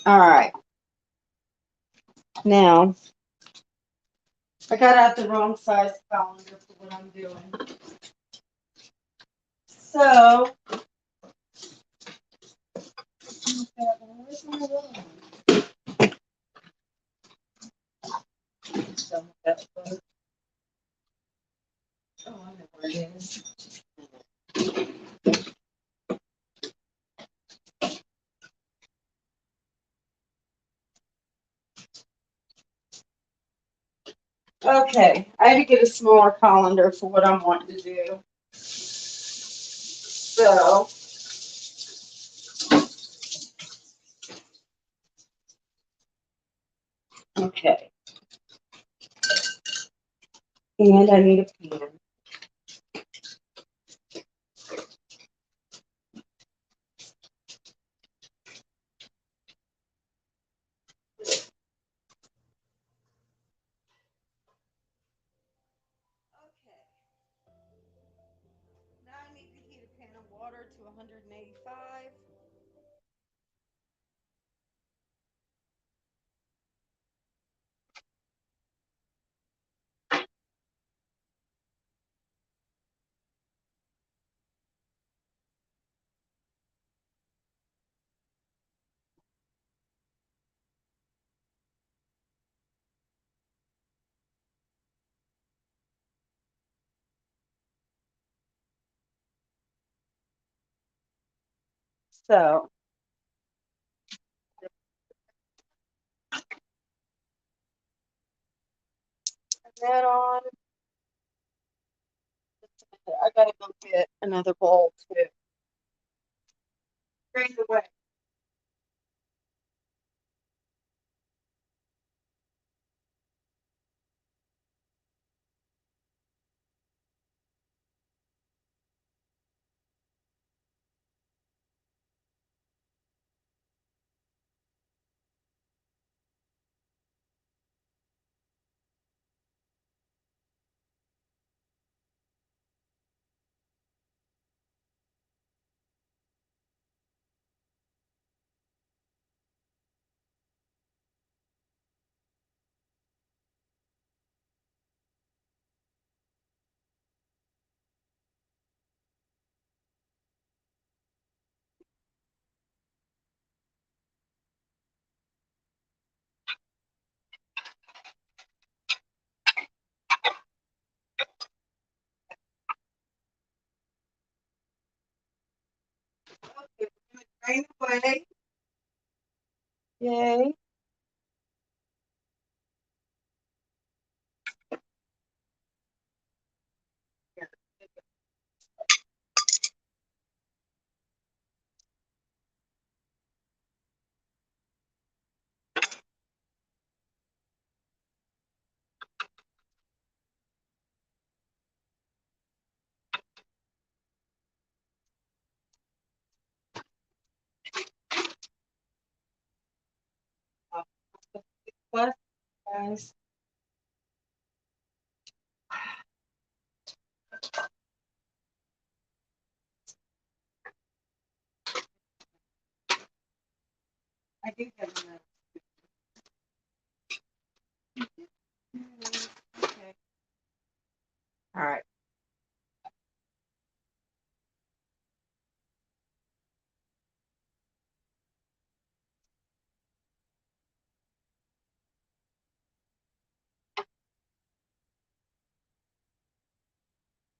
All right. Now, I got out the wrong size calendar for what I'm doing. So, where's my little one? Oh, I know where it is. Okay, I had to get a smaller colander for what I'm wanting to do. So, okay. And I need a pen. Okay. Now I need to heat a pan of water to 185. So, turn that on. I gotta go get another bowl too. Straight away. Okay, drain away. Yay. guys. I do have enough. Okay. All right.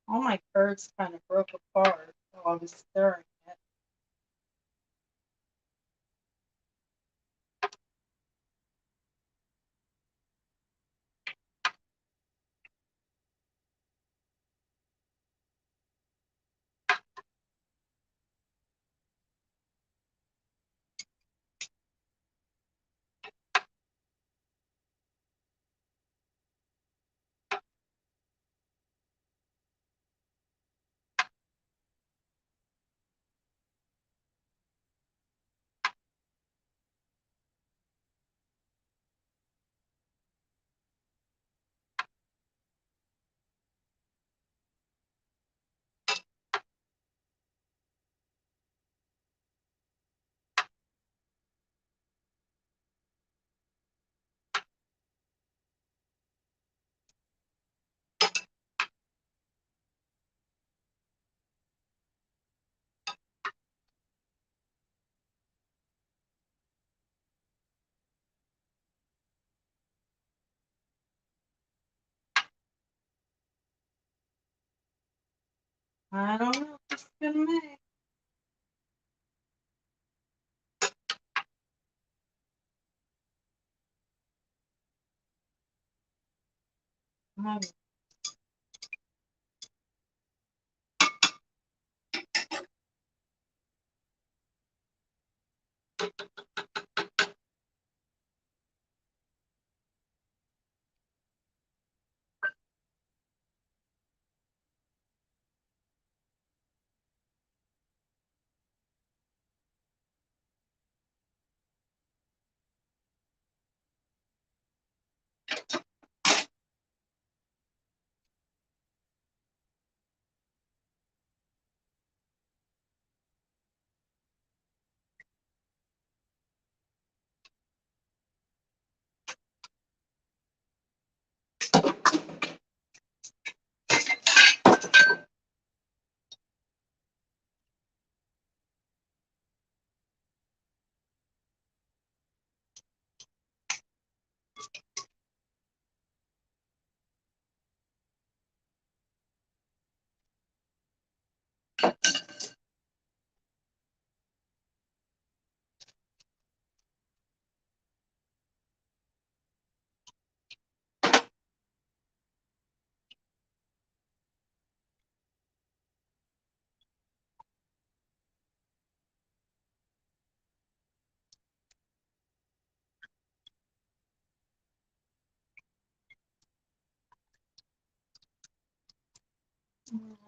All my curds kind of broke apart while I was stirring it. I don't know if it's gonna make. I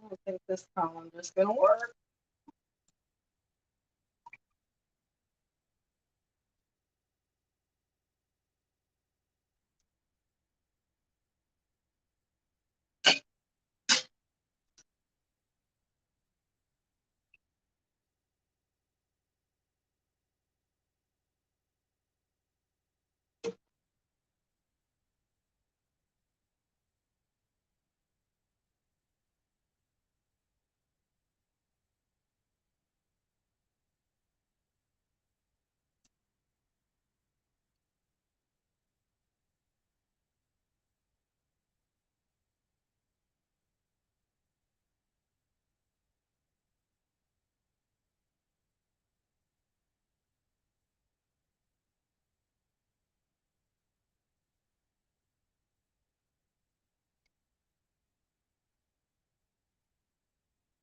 don't think this colander's gonna work.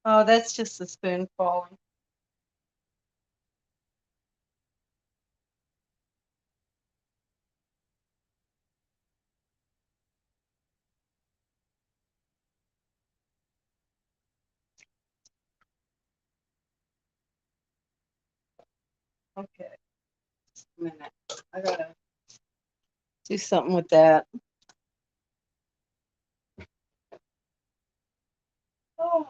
Oh, that's just a spoon falling. Okay, just a minute. I gotta Do something with that. Oh.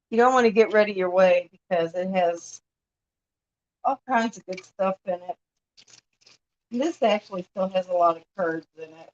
You don't want to get rid of your whey because it has all kinds of good stuff in it. And this actually still has a lot of curds in it.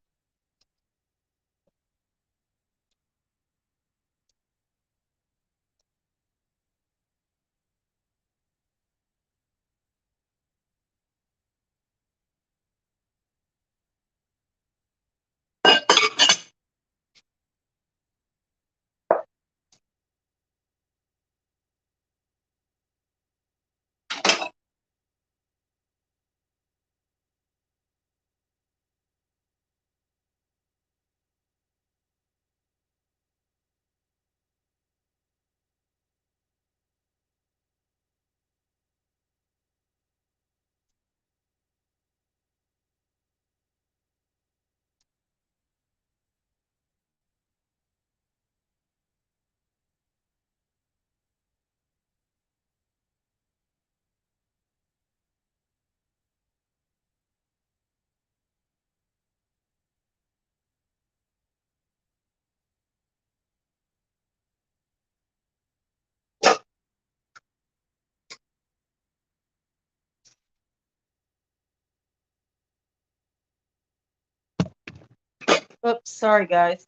Oops, sorry guys.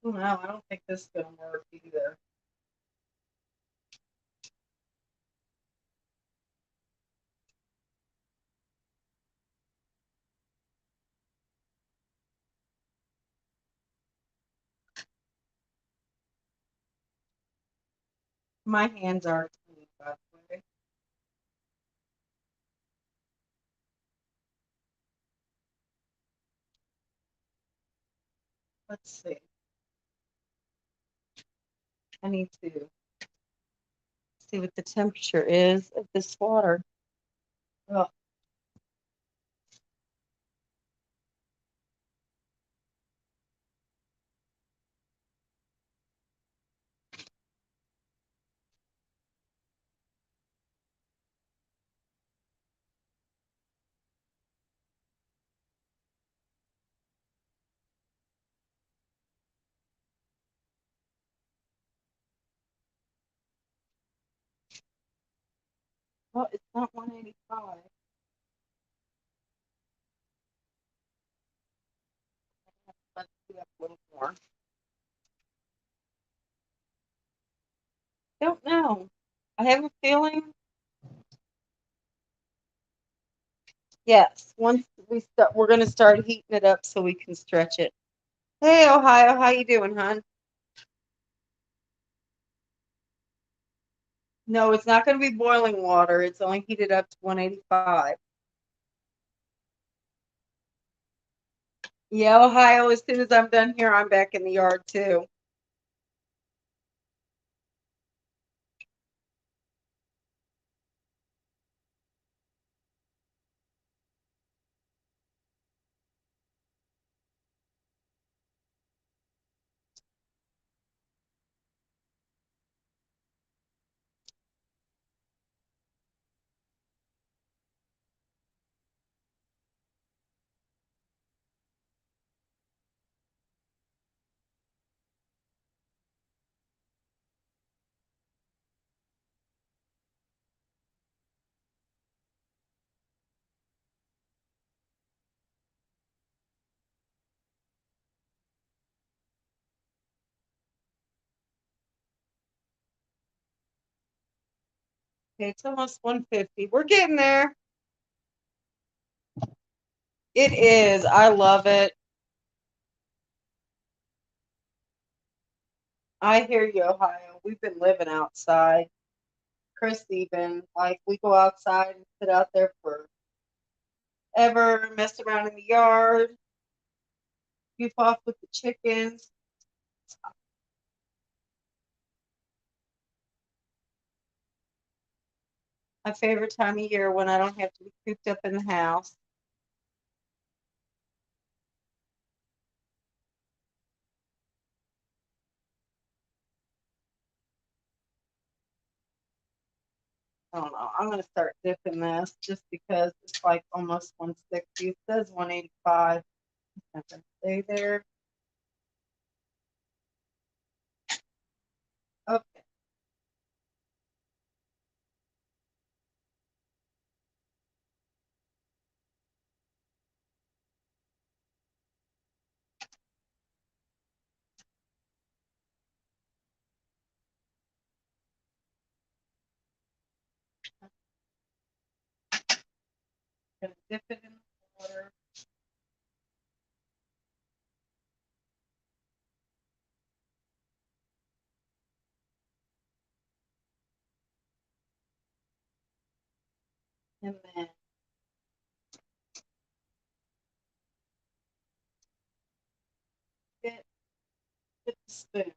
Oh, no, I don't think this is going to work either. My hands are clean, by the way. Let's see. I need to see what the temperature is of this water. Oh, well, it's not 185. Let's do that a little more. Don't know. I have a feeling. Yes, once we start, we're going to start heating it up so we can stretch it. Hey, Ohio, how you doing, hon? No, it's not going to be boiling water. It's only heated up to 185. Yeah, Ohio, as soon as I'm done here, I'm back in the yard too. Okay, it's almost 1:50. We're getting there. It is. I love it. I hear you, Ohio. We've been living outside. Chris even, like, we go outside and sit out there forever, mess around in the yard, goof off with the chickens. My favorite time of year when I don't have to be cooped up in the house. I don't know. I'm gonna start dipping this just because it's like almost 160. It says 185. I'm gonna stay there. Okay. Gonna dip it in the water. And then get, get the spoon.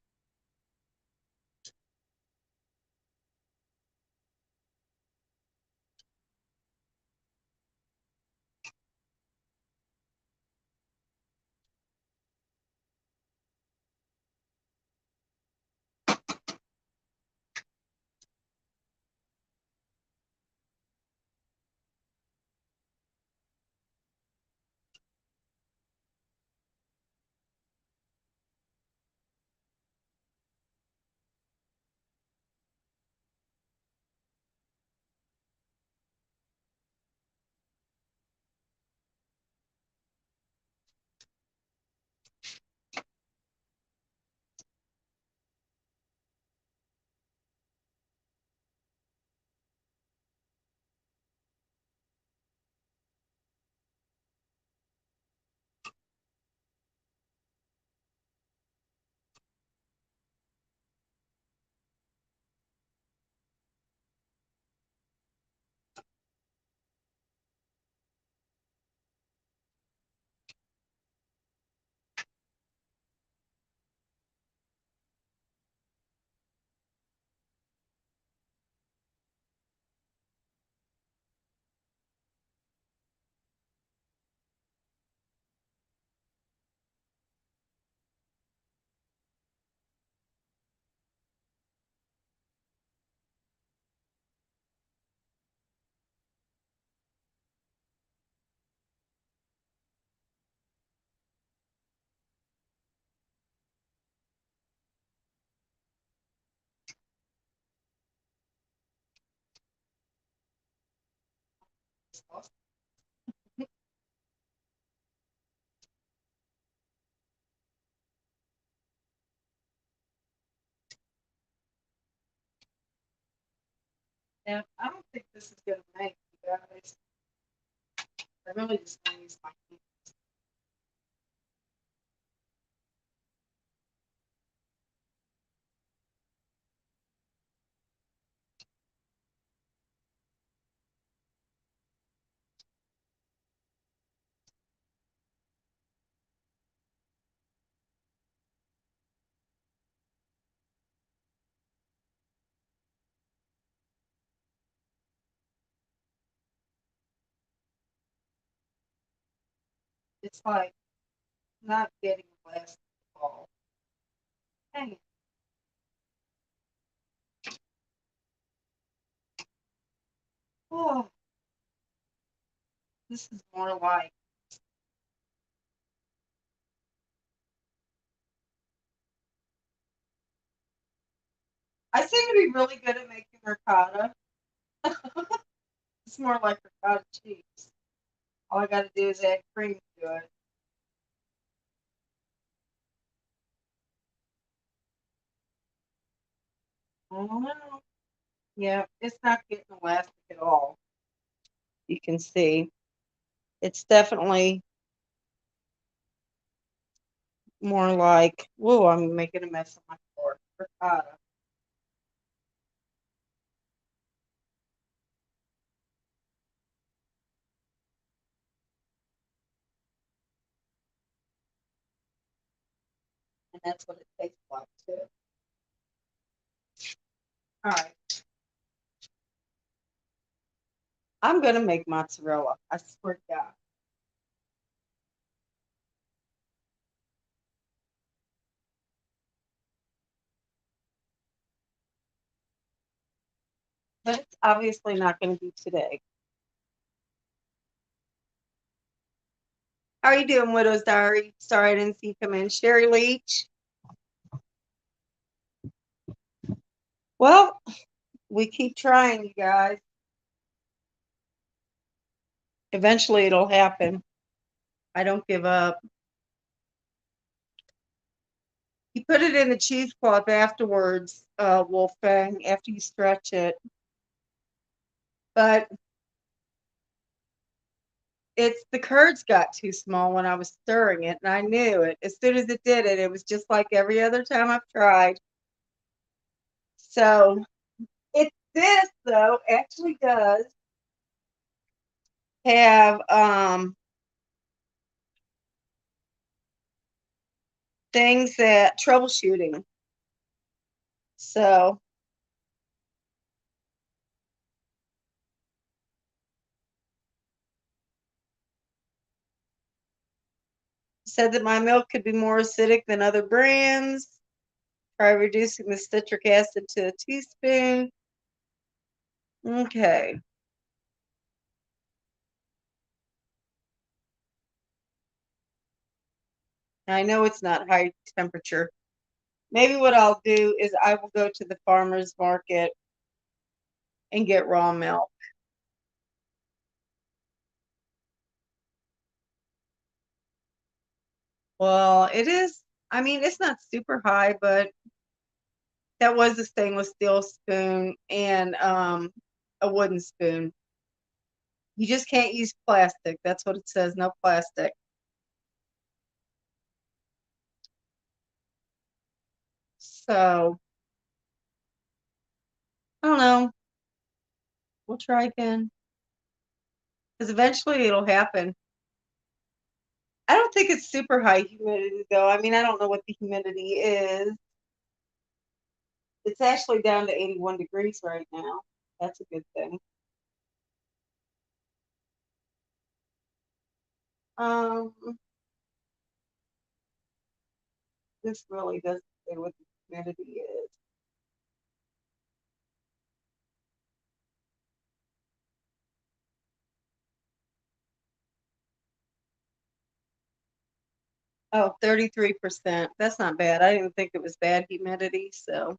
And I don't think this is gonna make you guys. I really just want to use my hand. It's like not getting a glass ball. Dang it. Oh, this is more like I seem to be really good at making ricotta. It's more like ricotta cheese. All I gotta do is add cream to it. I don't know. Yeah, it's not getting elastic at all. You can see it's definitely more like, whoa, I'm making a mess of my floor. Ricotta. And that's what it tastes like too. All right. I'm gonna make mozzarella. I swear to God. But it's obviously not gonna be today. How are you doing, Widow's Diary? Sorry I didn't see you come in. Sherry Leach. Well, we keep trying, you guys. Eventually it'll happen. I don't give up. You put it in the cheesecloth afterwards, Wolfgang, after you stretch it. But it's the curds got too small when I was stirring it, and I knew it. As soon as it did it, it was just like every other time I've tried. So this though actually does have things that troubleshooting. So said that my milk could be more acidic than other brands. Try reducing the citric acid to a teaspoon. Okay. I know it's not high temperature. Maybe what I'll do is I will go to the farmer's market and get raw milk. Well, it is, I mean, it's not super high, but that was a stainless steel spoon and a wooden spoon. You just can't use plastic. That's what it says, no plastic. So, I don't know. We'll try again because eventually it'll happen. I don't think it's super high humidity though. I mean, I don't know what the humidity is. It's actually down to 81 degrees right now. That's a good thing. Um, this really doesn't say what the humidity is. Oh, 33%. That's not bad. I didn't think it was bad humidity, so.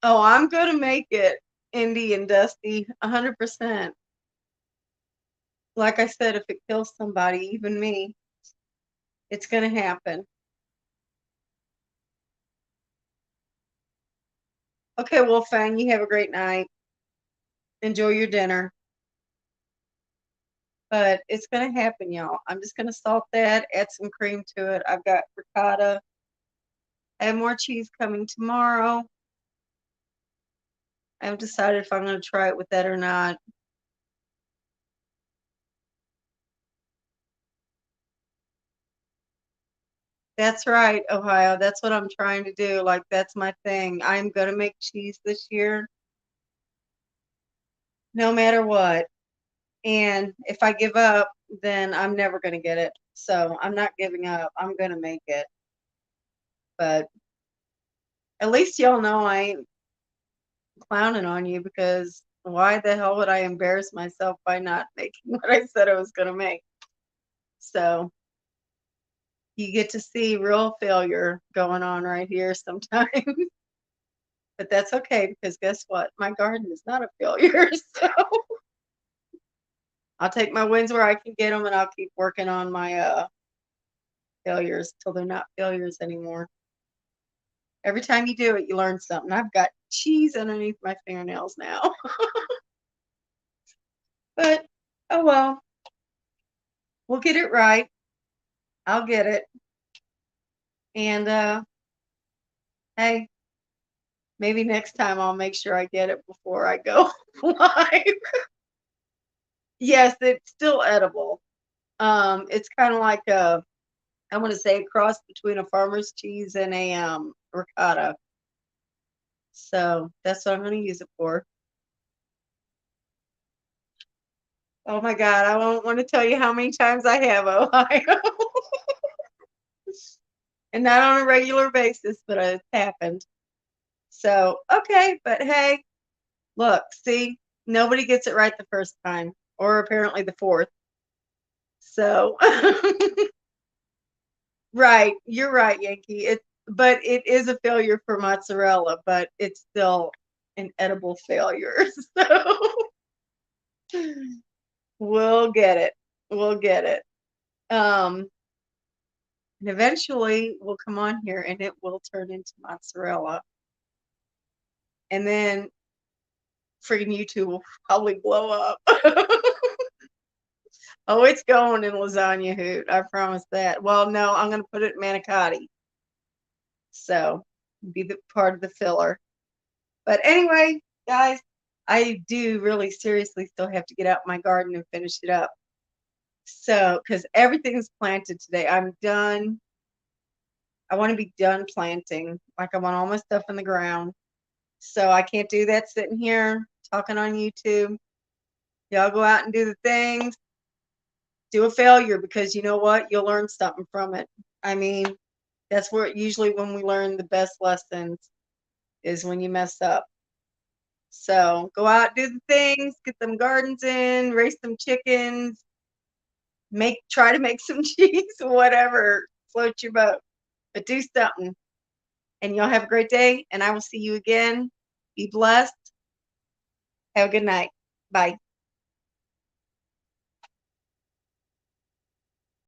Oh, I'm gonna make it, Indy and Dusty, 100%. Like I said, if it kills somebody, even me, it's gonna happen. Okay, Wolfgang, you have a great night. Enjoy your dinner. But it's gonna happen, y'all. I'm just gonna salt that, add some cream to it. I've got ricotta. I have more cheese coming tomorrow. I haven't decided if I'm gonna try it with that or not. That's right, Ohio. That's what I'm trying to do. Like, that's my thing. I'm going to make cheese this year, no matter what. And if I give up, then I'm never going to get it. So I'm not giving up. I'm going to make it. But at least y'all know I ain't clowning on you because why the hell would I embarrass myself by not making what I said I was going to make? So you get to see real failure going on right here sometimes. But that's okay because guess what? My garden is not a failure. So I'll take my wins where I can get them, and I'll keep working on my failures till they're not failures anymore. Every time you do it, you learn something. I've got cheese underneath my fingernails now. But, oh well, we'll get it right. I'll get it. And hey, maybe next time I'll make sure I get it before I go live. Yes, it's still edible. It's kind of like I want to say a cross between a farmer's cheese and a ricotta. So that's what I'm going to use it for. Oh my God, I won't want to tell you how many times I have Ohio. And not on a regular basis, but it's happened. So, okay, but hey, look, see, nobody gets it right the first time, or apparently the fourth. So, right, you're right, Yankee. But it is a failure for mozzarella, but it's still an edible failure. So we'll get it. We'll get it. And eventually we'll come on here and it will turn into mozzarella. And then freaking YouTube will probably blow up. Oh, it's going in lasagna hoot. I promise that. Well, no, I'm going to put it in manicotti. So be the part of the filler. But anyway, guys, I do really seriously still have to get out my garden and finish it up. So, because everything's planted today, I'm done. I want to be done planting. Like I want all my stuff in the ground. So I can't do that sitting here talking on YouTube. Y'all go out and do the things. Do a failure because you know what? You'll learn something from it. I mean, that's where usually when we learn the best lessons is when you mess up. So go out, do the things, get them gardens in, raise some chickens, try to make some cheese, whatever, float your boat, but do something. And y'all have a great day. And I will see you again. Be blessed. Have a good night. Bye.